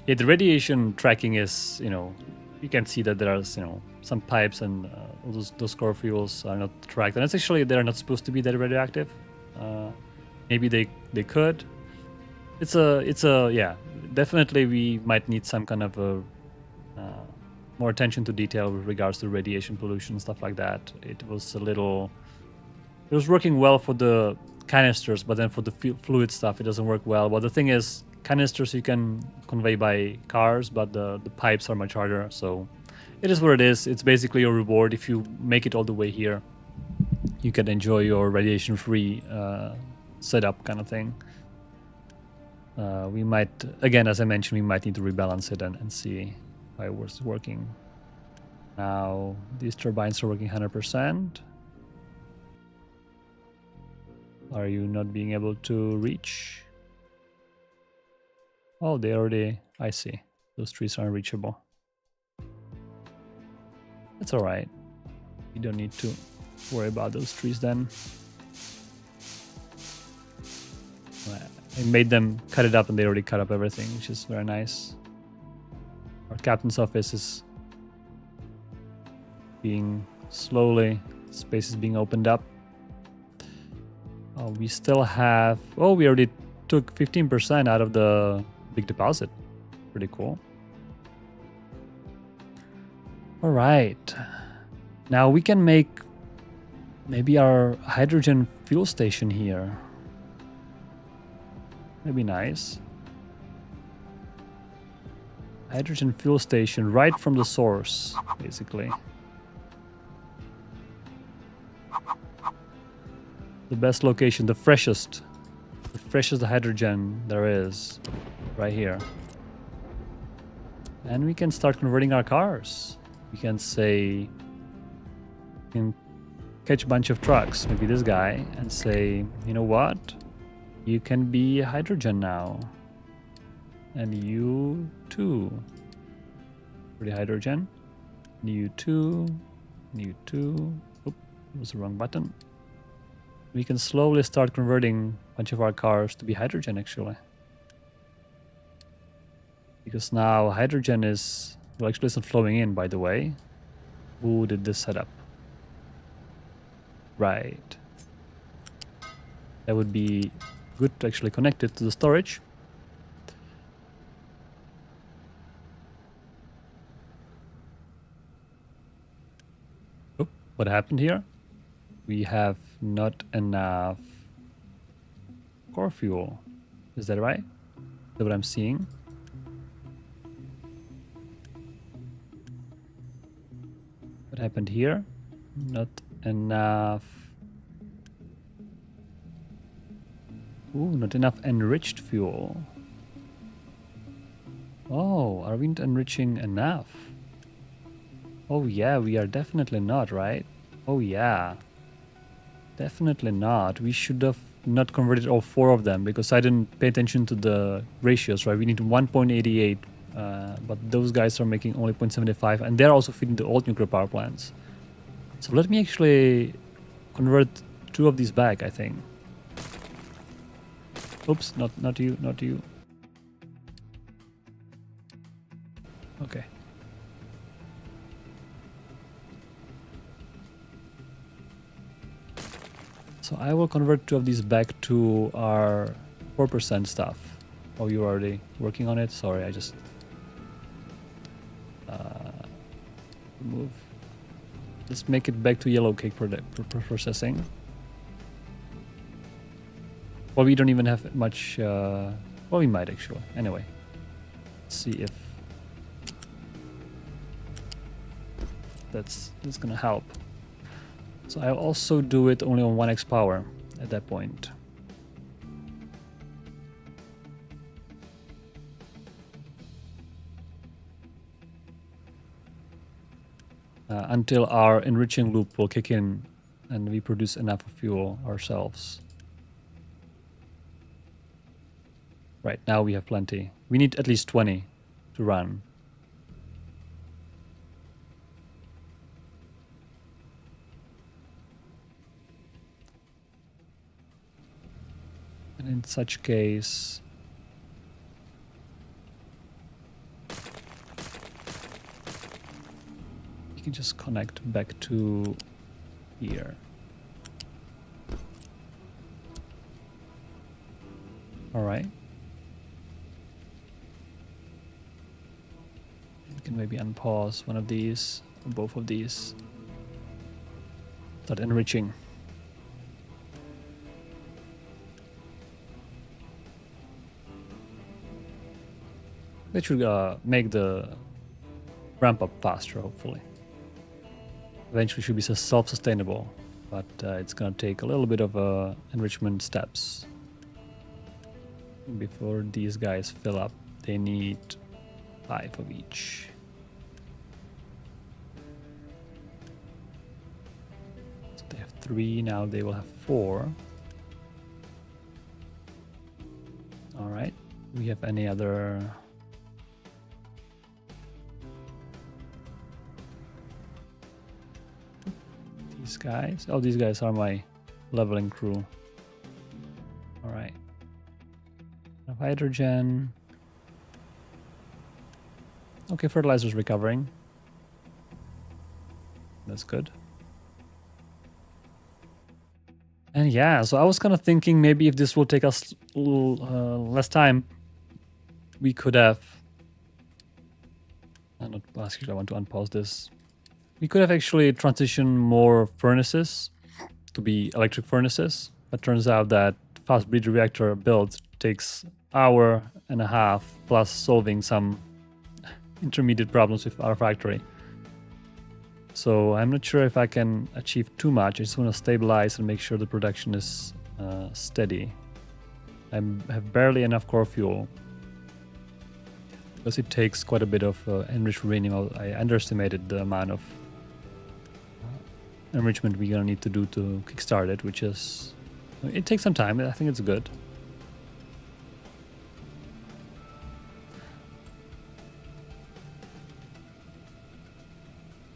Yeah, the radiation tracking is, you can see that there's, some pipes and those core fuels are not tracked. And it's actually, they're not supposed to be that radioactive. Maybe they could. Yeah, definitely we might need some kind of a more attention to detail with regards to radiation pollution and stuff like that. It was working well for the canisters, but then for the fluid stuff, it doesn't work well. But the thing is, canisters you can convey by cars, but the pipes are much harder. So it is what it is. It's basically your reward. If you make it all the way here, you can enjoy your radiation-free setup kind of thing. We might, again, as I mentioned, we might need to rebalance it and see how it was working. Now, these turbines are working 100%. Are you not being able to reach? Oh, they already, I see. Those trees are unreachable. That's all right. You don't need to worry about those trees then. I made them cut it up and they already cut up everything, which is very nice. Our captain's office is being slowly, space is being opened up. We still have, oh, we already took 15% out of the big deposit. Pretty cool. All right. Now we can make maybe our hydrogen fuel station here. That'd be nice. Hydrogen fuel station right from the source, basically. The best location, the freshest hydrogen there is, right here. And we can start converting our cars. We can say, we can catch a bunch of trucks, maybe this guy, and say, you know what? You can be hydrogen now. And you too. Pretty hydrogen. And you too. And you too. Oop, it was the wrong button. We can slowly start converting a bunch of our cars to be hydrogen, actually. Because now hydrogen is, well, actually it's not flowing in, by the way. Who did this setup? Right. That would be good to actually connect it to the storage. Oh, what happened here? We have not enough core fuel. Is that right? Is that what I'm seeing? What happened here? Not enough. Ooh, not enough enriched fuel. Oh, are we not enriching enough? Oh yeah, we are definitely not, right? Oh yeah, definitely not. We should have not converted all 4 of them because I didn't pay attention to the ratios, right? We need 1.88, but those guys are making only 0.75, and they're also feeding the old nuclear power plants. So let me actually convert 2 of these back, I think. Oops, not you, not you. Okay. So I will convert 2 of these back to our 4% stuff. Oh, you're already working on it? Sorry, I just move. Let's make it back to yellow cake processing. Well, we don't even have much. Well, we might actually. Anyway, let's see if that's gonna help. So I'll also do it only on 1x power at that point. Until our enriching loop will kick in and we produce enough fuel ourselves. Right, now we have plenty. We need at least 20 to run. And in such case, you can just connect back to here. All right. You can maybe unpause one of these, or both of these. Start enriching. That should make the ramp up faster, hopefully. Eventually should be self-sustainable, but it's gonna take a little bit of enrichment steps. Before these guys fill up, they need 5 of each. So they have 3, now they will have 4. All right, we have any other... These guys? Oh, these guys are my leveling crew. All right. Enough hydrogen. Okay, fertilizer's recovering. That's good. And yeah, so I was kind of thinking maybe if this will take us a little less time, we could have... not actually, I want to unpause this. We could have actually transitioned more furnaces to be electric furnaces, but turns out that fast breeder reactor build takes hour and a half plus solving some intermediate problems with our factory. So I'm not sure if I can achieve too much. I just want to stabilize and make sure the production is steady. I have barely enough core fuel because it takes quite a bit of enriched uranium. I underestimated the amount of enrichment we're gonna need to do to kickstart it, which is... it takes some time. I think it's good.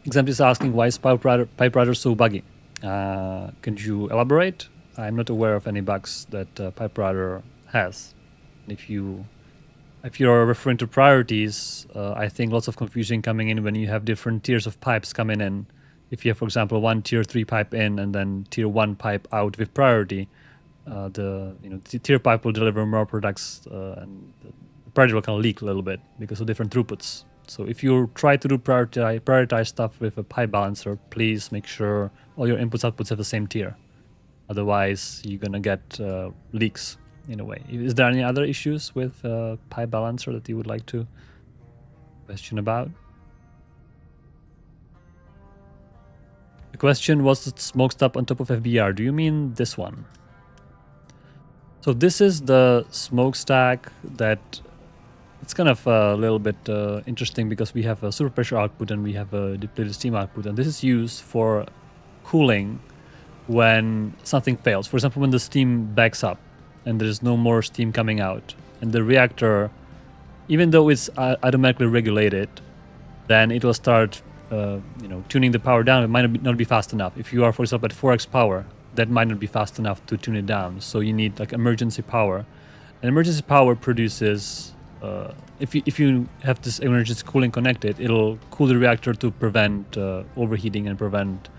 Exempt is asking why is pipe router so buggy? Can you elaborate? I'm not aware of any bugs that pipe router has. If you're referring to priorities, I think lots of confusion coming in when you have different tiers of pipes coming in. If you have, for example, one tier 3 pipe in and then tier 1 pipe out with priority, the tier pipe will deliver more products and the priority will kind of leak a little bit because of different throughputs. So if you try to do prioritize stuff with a pipe balancer, please make sure all your inputs outputs have the same tier. Otherwise, you're gonna get leaks in a way. Is there any other issues with pipe balancer that you would like to question about? The question was the smokestack on top of FBR. Do you mean this one? So this is the smokestack that It's kind of a little bit interesting because we have a super pressure output and we have a depleted steam output, and this is used for cooling when something fails. For example, when the steam backs up and there's no more steam coming out, and the reactor, even though it's automatically regulated, then it will start tuning the power down. It might not be fast enough. If you are, for example, at 4x power, that might not be fast enough to tune it down. So you need like emergency power. And emergency power produces, if you have this emergency cooling connected, it'll cool the reactor to prevent overheating and prevent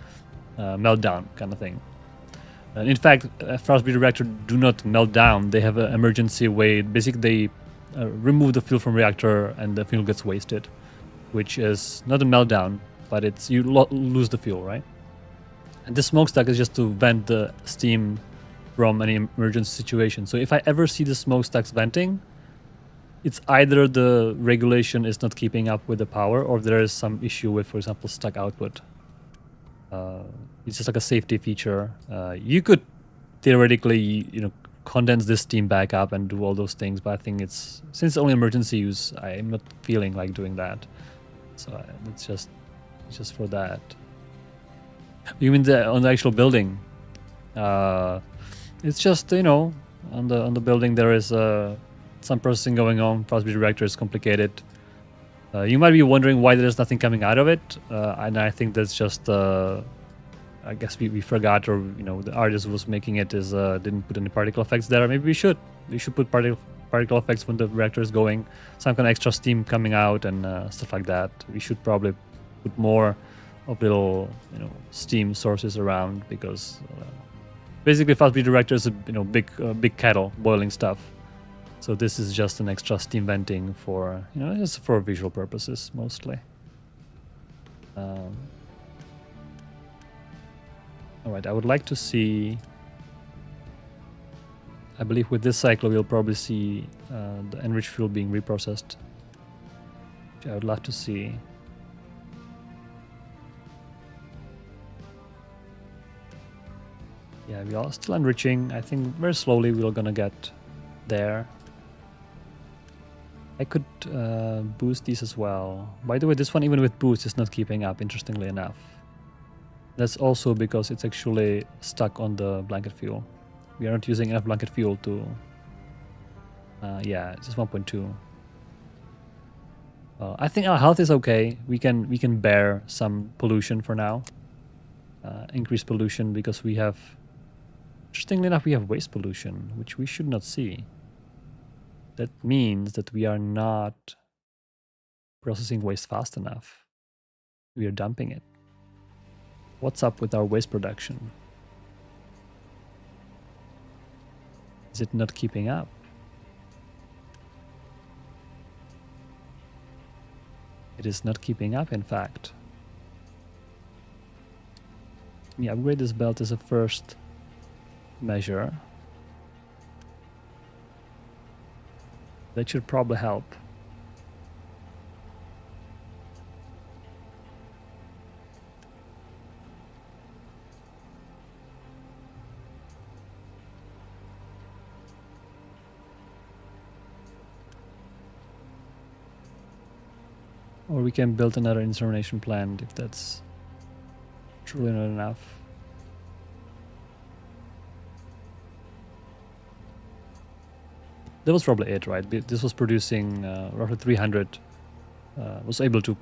meltdown kind of thing. And in fact, fast breeder reactor do not melt down. They have an emergency way. Basically, they remove the fuel from reactor and the fuel gets wasted, which is not a meltdown, but it's you lose the fuel, right? And this smokestack is just to vent the steam from any emergency situation. So if I ever see the smokestacks venting, it's either the regulation is not keeping up with the power, or there is some issue with, for example, stack output. It's just like a safety feature. You could theoretically, condense this steam back up and do all those things, but I think since it's only emergency use, I'm not feeling like doing that. So it's just for that. You mean on the actual building? It's just on the building there is some processing going on. Fast breeder reactor is complicated. You might be wondering why there's nothing coming out of it, and I think that's just I guess we forgot, or the artist who was making it didn't put any particle effects there. Maybe we should put particle effects when the reactor is going, some kind of extra steam coming out and stuff like that. We should probably put more of little steam sources around, because basically fast breeder reactor is a big kettle boiling stuff. So this is just an extra steam venting for just for visual purposes mostly. All right, I would like to see. I believe with this cycle we'll probably see the enriched fuel being reprocessed, which I would love to see. Yeah, we are still enriching. I think very slowly we're gonna get there. I could boost these as well. By the way, this one even with boost is not keeping up, interestingly enough. That's also because it's actually stuck on the blanket fuel. We are not using enough blanket fuel to... yeah, it's just 1.2. I think our health is okay. We can bear some pollution for now. Increased pollution because we have... Interestingly enough, we have waste pollution, which we should not see. That means that we are not processing waste fast enough. We are dumping it. What's up with our waste production? Is it not keeping up? It is not keeping up, in fact. Let me upgrade this belt as a first measure. That should probably help. Or we can build another incineration plant if that's truly not enough. That was probably it, right? This was producing roughly 300. Was able to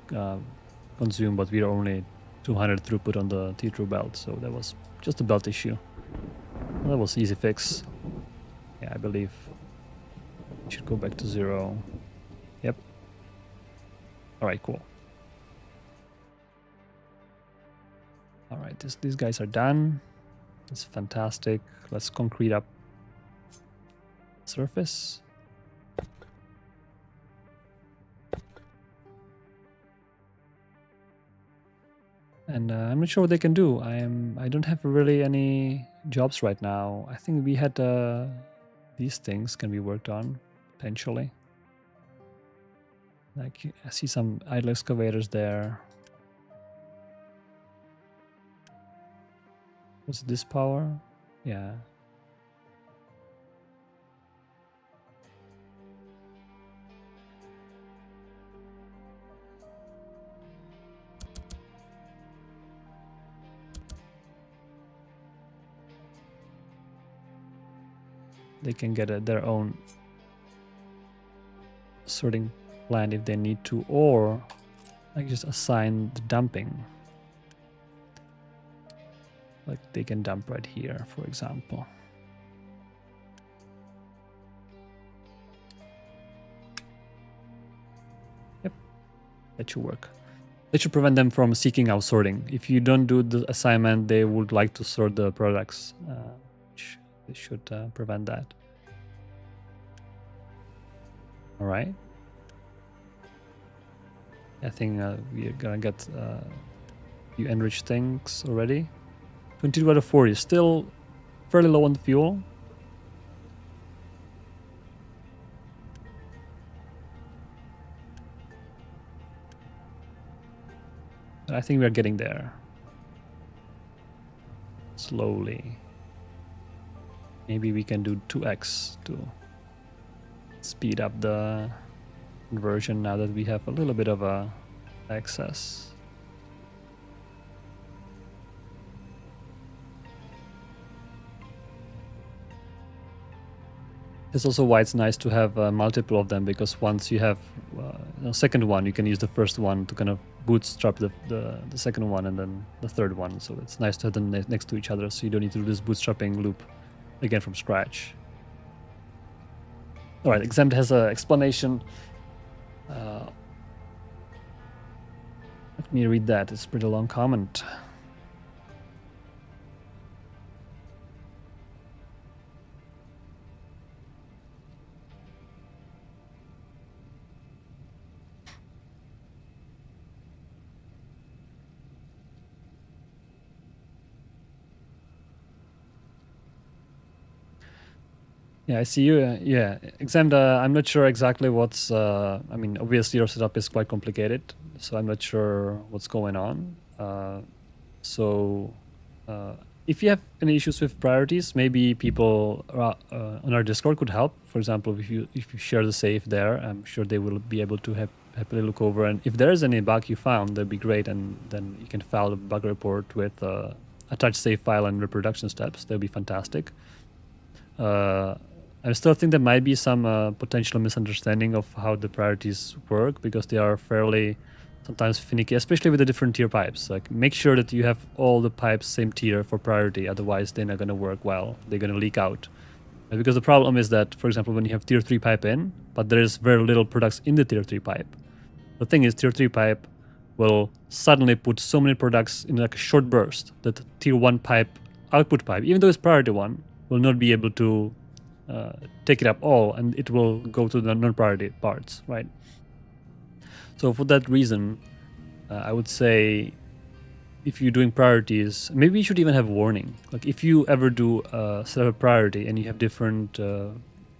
consume, but we are only 200 throughput on the T-True belt, so that was just a belt issue. Well, that was easy fix. Yeah, I believe it should go back to 0. Yep. All right, cool. All right, these guys are done. It's fantastic. Let's concrete up surface. And I'm not sure what they can do. I don't have really any jobs right now. I think we had these things can be worked on potentially. Like I see some idle excavators there. Was this power? Yeah. they can get their own sorting plan if they need to, or I just assign the dumping. Like they can dump right here, for example. Yep, that should work. That should prevent them from seeking out sorting. If you don't do the assignment, they would like to sort the products. It should prevent that. All right. I think we're gonna get few enriched things already. 22 out of 40, still fairly low on the fuel. But I think we're getting there. Slowly. Maybe we can do 2x to speed up the conversion now that we have a little bit of a excess. It's also why it's nice to have multiple of them, because once you have a second one, you can use the first one to kind of bootstrap the second one and then the third one. So it's nice to have them next to each other, so you don't need to do this bootstrapping loop again from scratch. All right, Exempt has an explanation. Let me read that. It's a pretty long comment. Yeah, I see you. Yeah, Exempt, I'm not sure exactly what's... I mean, obviously your setup is quite complicated, so I'm not sure what's going on. If you have any issues with priorities, maybe people on our Discord could help. For example, if you share the save there, I'm sure they will be able to happily look over. And if there is any bug you found, that'd be great. And then you can file a bug report with attached save file and reproduction steps. That'd be fantastic. I still think there might be some potential misunderstanding of how the priorities work, because they are fairly sometimes finicky, especially with the different tier pipes. Like, make sure that you have all the pipes same tier for priority, otherwise they're not going to work well. They're going to leak out. Because the problem is that, for example, when you have tier 3 pipe in, but there is very little products in the tier 3 pipe. The thing is, tier 3 pipe will suddenly put so many products in like a short burst that the tier 1 pipe, output pipe, even though it's priority 1, will not be able to take it up all, and it will go to the non-priority parts, right? So for that reason, I would say if you're doing priorities, maybe you should even have warning. Like if you ever do set up a priority and you have different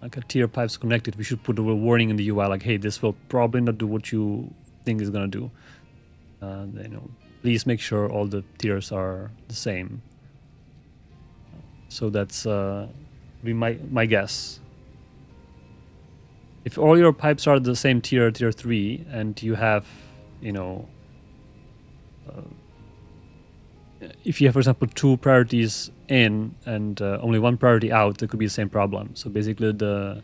like a tier pipes connected, we should put a warning in the UI like, hey, this will probably not do what you think is gonna do. You know, please make sure all the tiers are the same. So that's be my guess. If all your pipes are the same tier 3, and you have, you know, if you have, for example, 2 priorities in and only 1 priority out, there could be the same problem. So basically the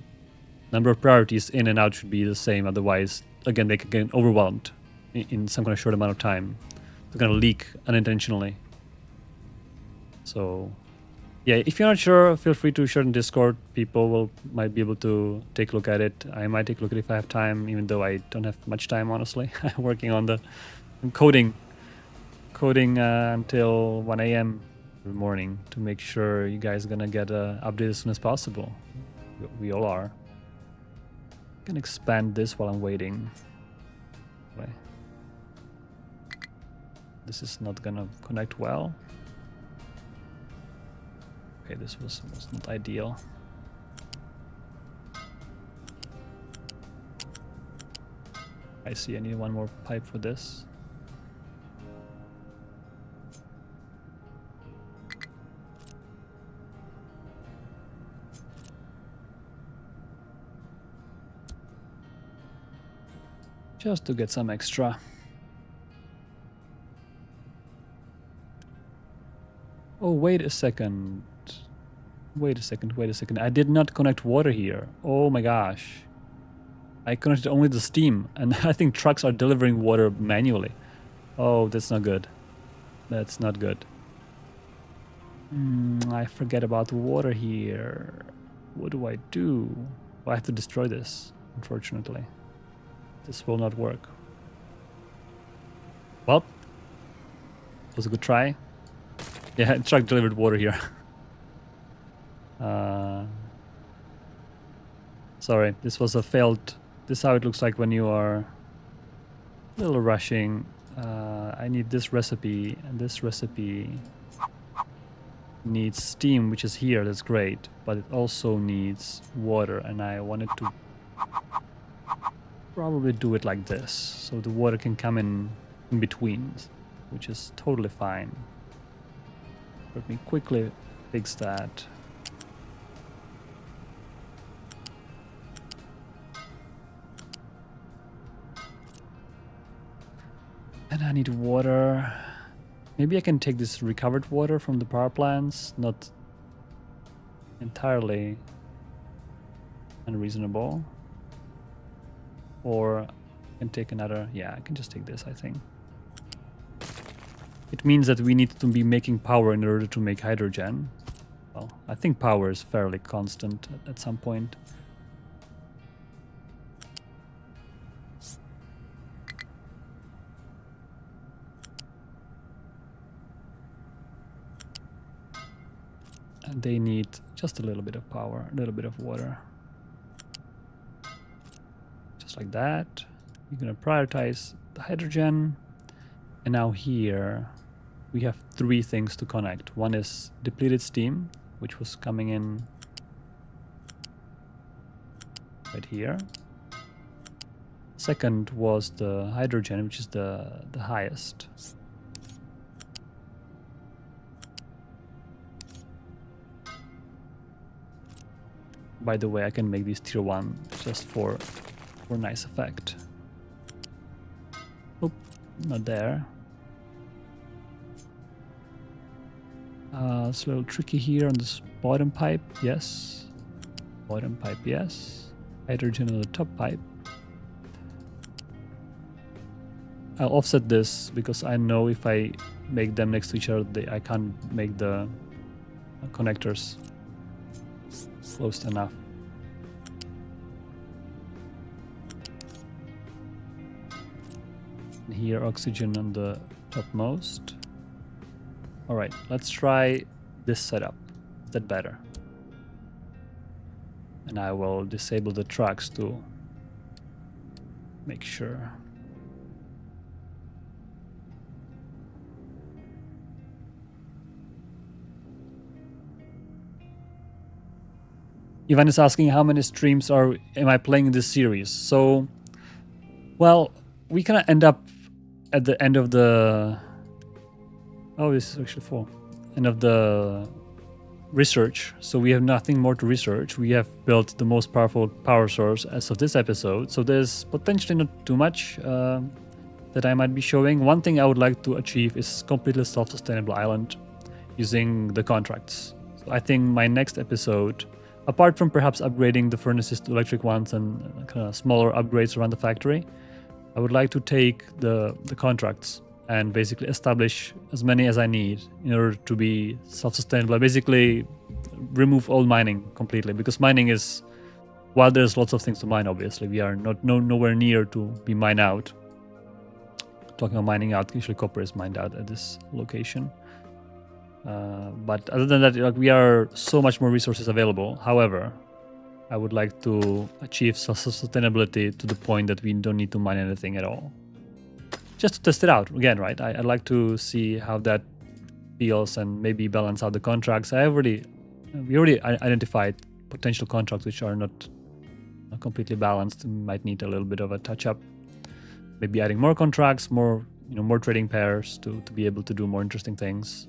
number of priorities in and out should be the same. Otherwise, again, they can get overwhelmed in some kind of short amount of time. They're going to leak unintentionally. So yeah, if you're not sure, feel free to share in Discord. People might be able to take a look at it. I might take a look at it if I have time, even though I don't have much time, honestly. I'm working on coding until 1 a.m. every morning to make sure you guys are gonna get an update as soon as possible. We all are. I can expand this while I'm waiting. Okay. This is not gonna connect well. Okay, this was not ideal. I see, I need one more pipe for this. Just to get some extra. Oh, wait a second. Wait a second. I did not connect water here. Oh my gosh. I connected only the steam, and I think trucks are delivering water manually. Oh, that's not good. That's not good. I forget about the water here. What do I do? I have to destroy this, unfortunately. This will not work. Well, it was a good try. Yeah, truck delivered water here. Sorry, this was a failed... This is how it looks like when you are a little rushing. I need this recipe, and this recipe needs steam, which is here. That's great, but it also needs water, and I wanted to probably do it like this, so the water can come in between, which is totally fine. Let me quickly fix that. And I need water. Maybe I can take this recovered water from the power plants. Not entirely unreasonable. Or I can take another... Yeah, I can just take this, I think. It means that we need to be making power in order to make hydrogen. Well, I think power is fairly constant at some point. And they need just a little bit of power, a little bit of water. Just like that. You're gonna prioritize the hydrogen. And now here we have 3 things to connect. One is depleted steam, which was coming in right here. Second was the hydrogen, which is the highest. By the way, I can make these tier 1 just for nice effect. Oop, not there. It's a little tricky here on this bottom pipe, yes. Bottom pipe, yes. Hydrogen on the top pipe. I'll offset this because I know if I make them next to each other, I can't make the connectors close enough. And here oxygen on the topmost. Alright, let's try this setup. Is that better? And I will disable the trucks to make sure. Ivan is asking how many streams am I playing in this series. So, well, we kind of end up at the end of the... Oh, this is actually full. End of the research. So we have nothing more to research. We have built the most powerful power source as of this episode. So there's potentially not too much that I might be showing. One thing I would like to achieve is completely self-sustainable island using the contracts. So I think my next episode, apart from perhaps upgrading the furnaces to electric ones and kind of smaller upgrades around the factory, I would like to take the contracts and basically establish as many as I need in order to be self-sustainable. I basically remove all mining completely, because mining is, while there's lots of things to mine, obviously, we are nowhere near to be mined out. Talking about mining out, usually copper is mined out at this location. But other than that, like, we are so much more resources available. However, I would like to achieve sustainability to the point that we don't need to mine anything at all. Just to test it out again, right? I'd like to see how that feels and maybe balance out the contracts. We already identified potential contracts which are not completely balanced and might need a little bit of a touch-up. Maybe adding more contracts, more trading pairs to be able to do more interesting things.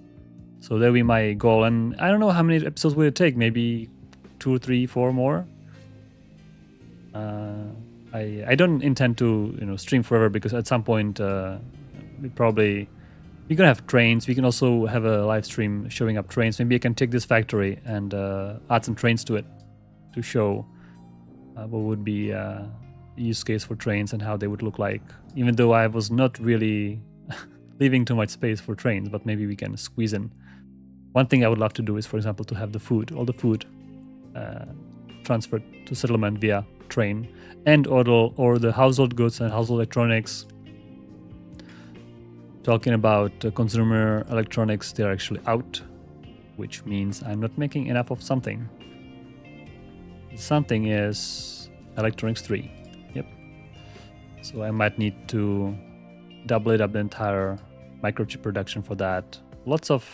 So that'll be my goal. And I don't know how many episodes will it take. Maybe 2, 3, 4 more. I don't intend to stream forever, because at some point we probably we're gonna have trains. We can also have a live stream showing up trains. Maybe I can take this factory and add some trains to it to show what would be use case for trains and how they would look like. Even though I was not really leaving too much space for trains, but maybe we can squeeze in. One thing I would love to do is, for example, to have the food, all the food transferred to settlement via train, and or the household goods and household electronics. Talking about consumer electronics, they're actually out, which means I'm not making enough of something. Something is electronics 3. Yep. So I might need to double it up the entire microchip production for that. Lots of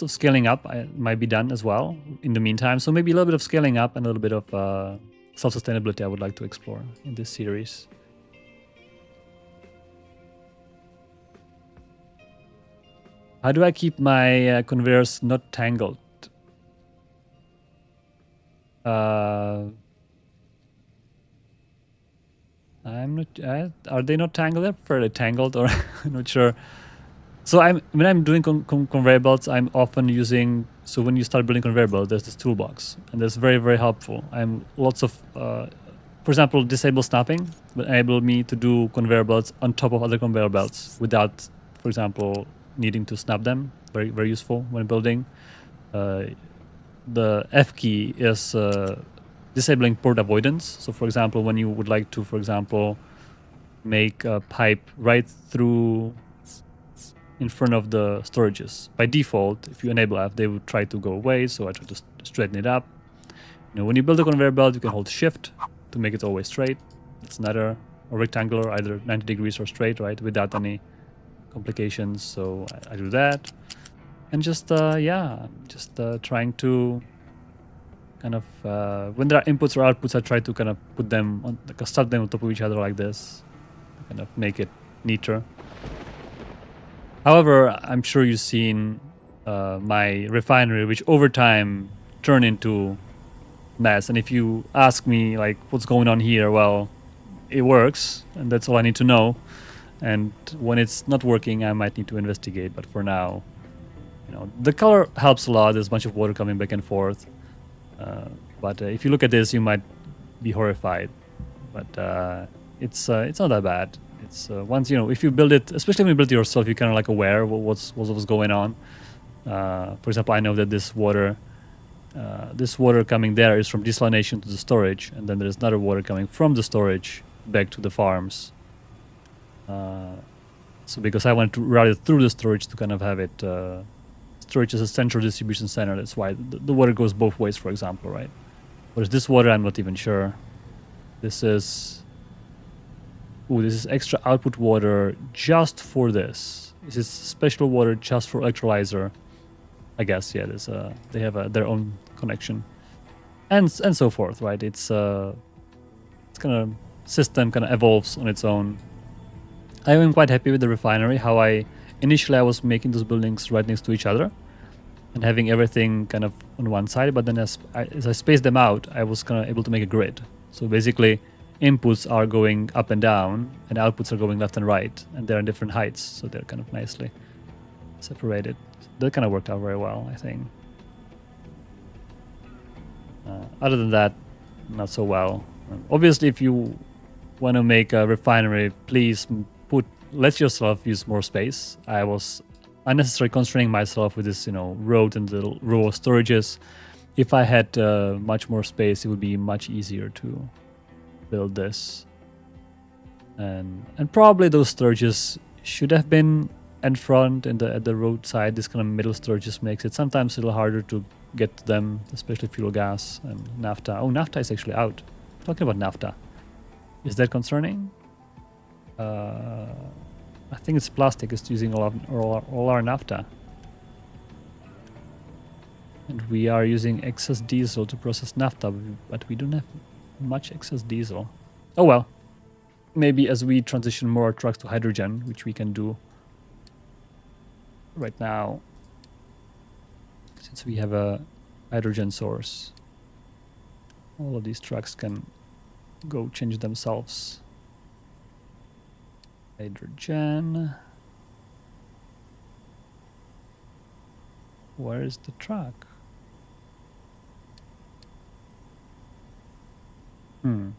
scaling up might be done as well in the meantime. So maybe a little bit of scaling up and a little bit of self-sustainability I would like to explore in this series. How do I keep my conveyors not tangled? I'm not. Are they not tangled? They're fairly tangled, or I'm not sure. So when I'm doing conveyor belts, I'm often using. So when you start building conveyor belt, there's this toolbox, and that's very, very helpful. I'm lots of, for example, disable snapping will enable me to do conveyor belts on top of other conveyor belts without, for example, needing to snap them. Very, very useful when building. The F key is disabling port avoidance. So for example, when you would like to, for example, make a pipe right through in front of the storages. By default, if you enable F, they would try to go away. So I try to straighten it up. When you build a conveyor belt, you can hold Shift to make it always straight. It's another, or rectangular, either 90 degrees or straight, right? Without any complications. So I do that. And just, trying to kind of, when there are inputs or outputs, I try to kind of put them on, like, stack them on top of each other like this, to kind of make it neater. However, I'm sure you've seen my refinery, which over time turned into mess. And if you ask me, like, what's going on here, well, it works, and that's all I need to know. And when it's not working, I might need to investigate. But for now, the color helps a lot. There's a bunch of water coming back and forth. But if you look at this, you might be horrified. But it's not that bad. It's once if you build it, especially when you build it yourself, you're kind of like aware of what's going on. For example, I know that this water coming there is from desalination to the storage, and then there's another water coming from the storage back to the farms. So because I want to route it through the storage to kind of have it. Storage is a central distribution center. That's why the water goes both ways, for example, right? Whereas this water, I'm not even sure. This is extra output water just for this. This is special water just for electrolyzer. I guess, yeah. They have their own connection, and so forth, right? It's kind of system kind of evolves on its own. I am quite happy with the refinery. How initially I was making those buildings right next to each other and having everything kind of on one side, but then as I spaced them out, I was kind of able to make a grid. So basically, inputs are going up and down, and outputs are going left and right, and they're in different heights, so they're kind of nicely separated. That kind of worked out very well, I think. Other than that, not so well. Obviously, if you want to make a refinery, please let yourself use more space. I was unnecessarily constraining myself with this, road and the row of storages. If I had much more space, it would be much easier to build this. And probably those storages should have been in front and at the roadside. This kind of middle storages makes it sometimes a little harder to get to them, especially fuel gas and naphtha. Oh, naphtha is actually out. Talking about naphtha. Is that concerning? I think it's plastic. It's using all our naphtha. And we are using excess diesel to process naphtha, but we don't have much excess diesel. Oh well. Maybe as we transition more trucks to hydrogen, which we can do right now, since we have a hydrogen source, all of these trucks can go change themselves. Hydrogen. Where is the truck? I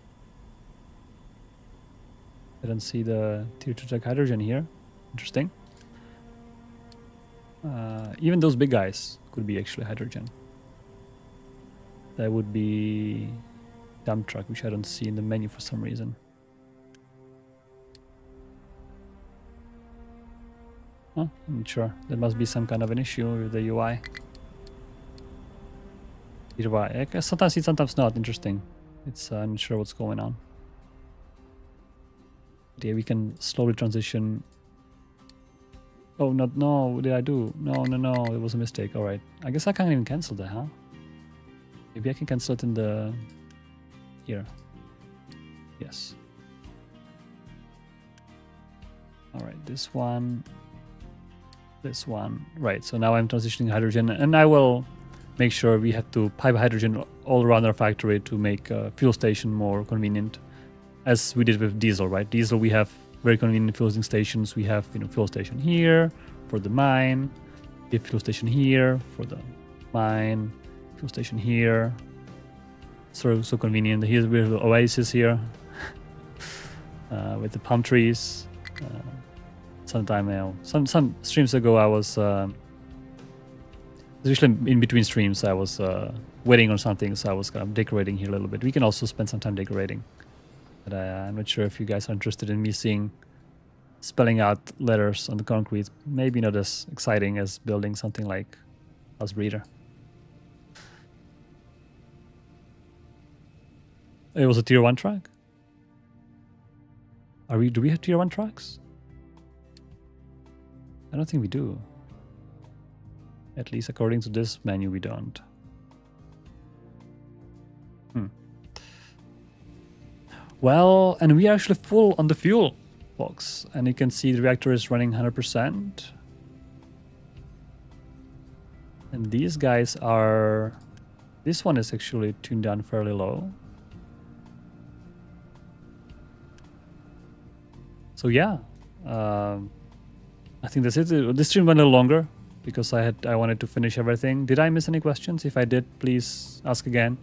don't see the tier 2 tech hydrogen here. Interesting. Even those big guys could be actually hydrogen. That would be dump truck, which I don't see in the menu for some reason. Oh, I'm not sure. There must be some kind of an issue with the UI. Either way, I guess sometimes it's sometimes not. Interesting. It's I'm not sure what's going on. But yeah, we can slowly transition. Oh, not no. What did I do? No. It was a mistake. All right. I guess I can't even cancel that, huh? Maybe I can cancel it in the here. Yes. All right. This one. This one. Right. So now I'm transitioning hydrogen, and I will make sure we have to pipe hydrogen all around our factory to make a fuel station more convenient, as we did with diesel, right? Diesel, we have very convenient fueling stations. We have, fuel station here for the mine, we have fuel station here for the mine, fuel station here. So convenient. Here's we have the oasis here with the palm trees. Some streams ago, I was usually in between streams. I was waiting on something, so I was kind of decorating here a little bit. We can also spend some time decorating, but I'm not sure if you guys are interested in me spelling out letters on the concrete. Maybe not as exciting as building something like House Breeder. It was a tier 1 track. Do we have tier 1 tracks? I don't think we do. At least according to this menu, we don't. Well, and we are actually full on the fuel box. And you can see the reactor is running 100%. And these guys are... This one is actually tuned down fairly low. So yeah. I think that's it. This stream went a little longer because I wanted to finish everything. Did I miss any questions? If I did, please ask again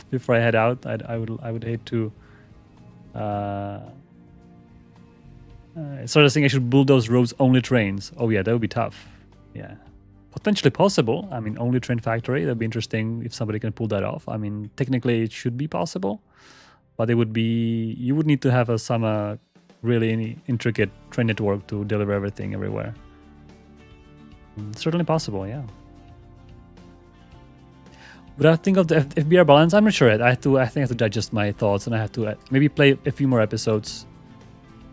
before I head out. I would hate to sort of saying I should bulldoze roads only trains. Oh yeah, that would be tough. Yeah, potentially possible. I mean, only train factory. That'd be interesting if somebody can pull that off. I mean, technically it should be possible, but it would be you would need to have some really intricate train network to deliver everything everywhere. Certainly possible, yeah. But I think of the FBR balance, I'm not sure yet. I think I have to digest my thoughts, and I have to maybe play a few more episodes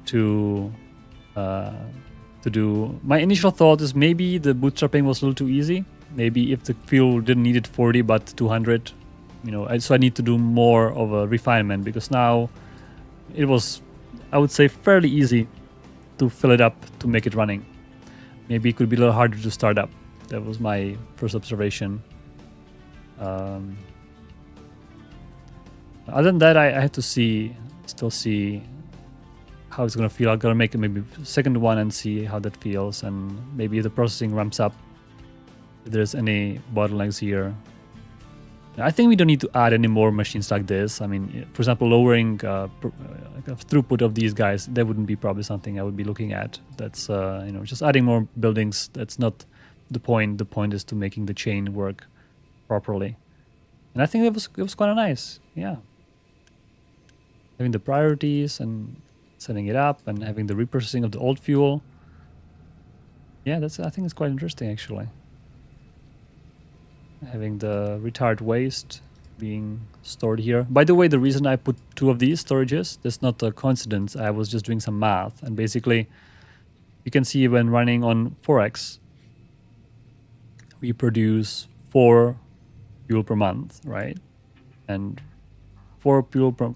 to do. My initial thought is maybe the bootstrapping was a little too easy. Maybe if the fuel didn't need it 40 but 200, so I need to do more of a refinement, because now it was, I would say, fairly easy to fill it up to make it running. Maybe it could be a little harder to start up. That was my first observation. Other than that, I had to still see how it's gonna feel. I'm gonna make maybe second one and see how that feels, and maybe the processing ramps up. If there's any bottlenecks here. I think we don't need to add any more machines like this. I mean, for example, lowering throughput of these guys, that wouldn't be probably something I would be looking at. That's just adding more buildings. That's not the point. The point is to making the chain work properly. And I think it was kind of nice. Yeah, having the priorities and setting it up and having the reprocessing of the old fuel. Yeah, I think it's quite interesting actually. Having the retired waste being stored here. By the way, the reason I put 2 of these storages, that's not a coincidence. I was just doing some math, and basically you can see when running on 4x, we produce 4 fuel per month, right? And 4 fuel per,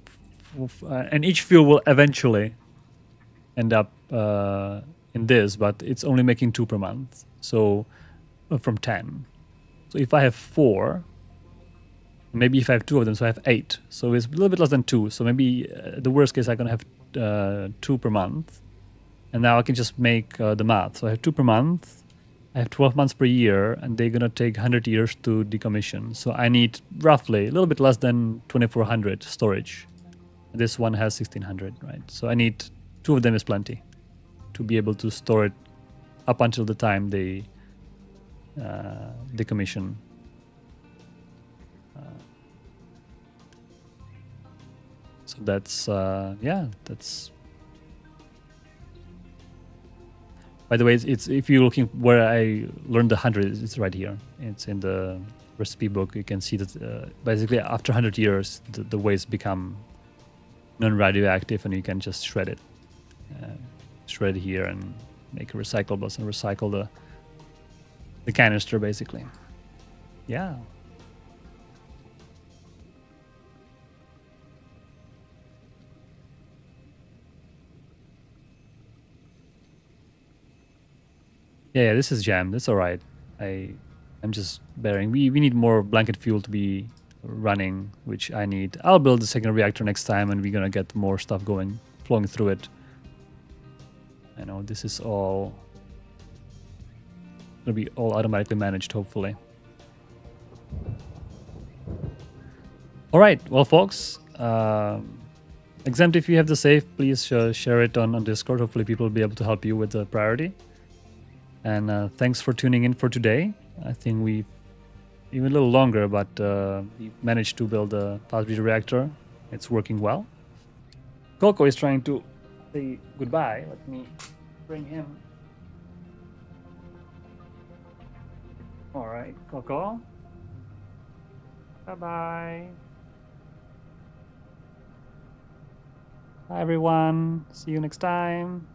and each fuel will eventually end up in this, but it's only making 2 per month. So from 10. So if I have 4, maybe if I have 2 of them, so I have 8. So it's a little bit less than 2. So maybe the worst case, I'm going to have 2 per month. And now I can just make the math. So I have 2 per month. I I have 12 months per year, and they're gonna take 100 years to decommission. So I need roughly a little bit less than 2400 storage. This one has 1600, right? So I need 2 of them is plenty to be able to store it up until the time they decommission. So that's yeah, that's. By the way, it's if you're looking where I learned the 100, it's right here. It's in the recipe book. You can see that basically after 100 years, the waste become non-radioactive, and you can just shred it. Shred here and make recyclables and recycle the canister, basically. Yeah. Yeah, this is jam. That's all right. I'm just bearing. We need more blanket fuel to be running, which I need. I'll build the second reactor next time, and we're gonna get more stuff flowing through it. I know this is all gonna be all automatically managed, hopefully. All right, well, folks. Exempt, if you have the safe, please share it on Discord. Hopefully, people will be able to help you with the priority. And thanks for tuning in for today. I think we even a little longer, but we managed to build a fast breeder reactor. It's working well. Coco is trying to say goodbye. Let me bring him. All right, Coco. Bye-bye. Bye, everyone. See you next time.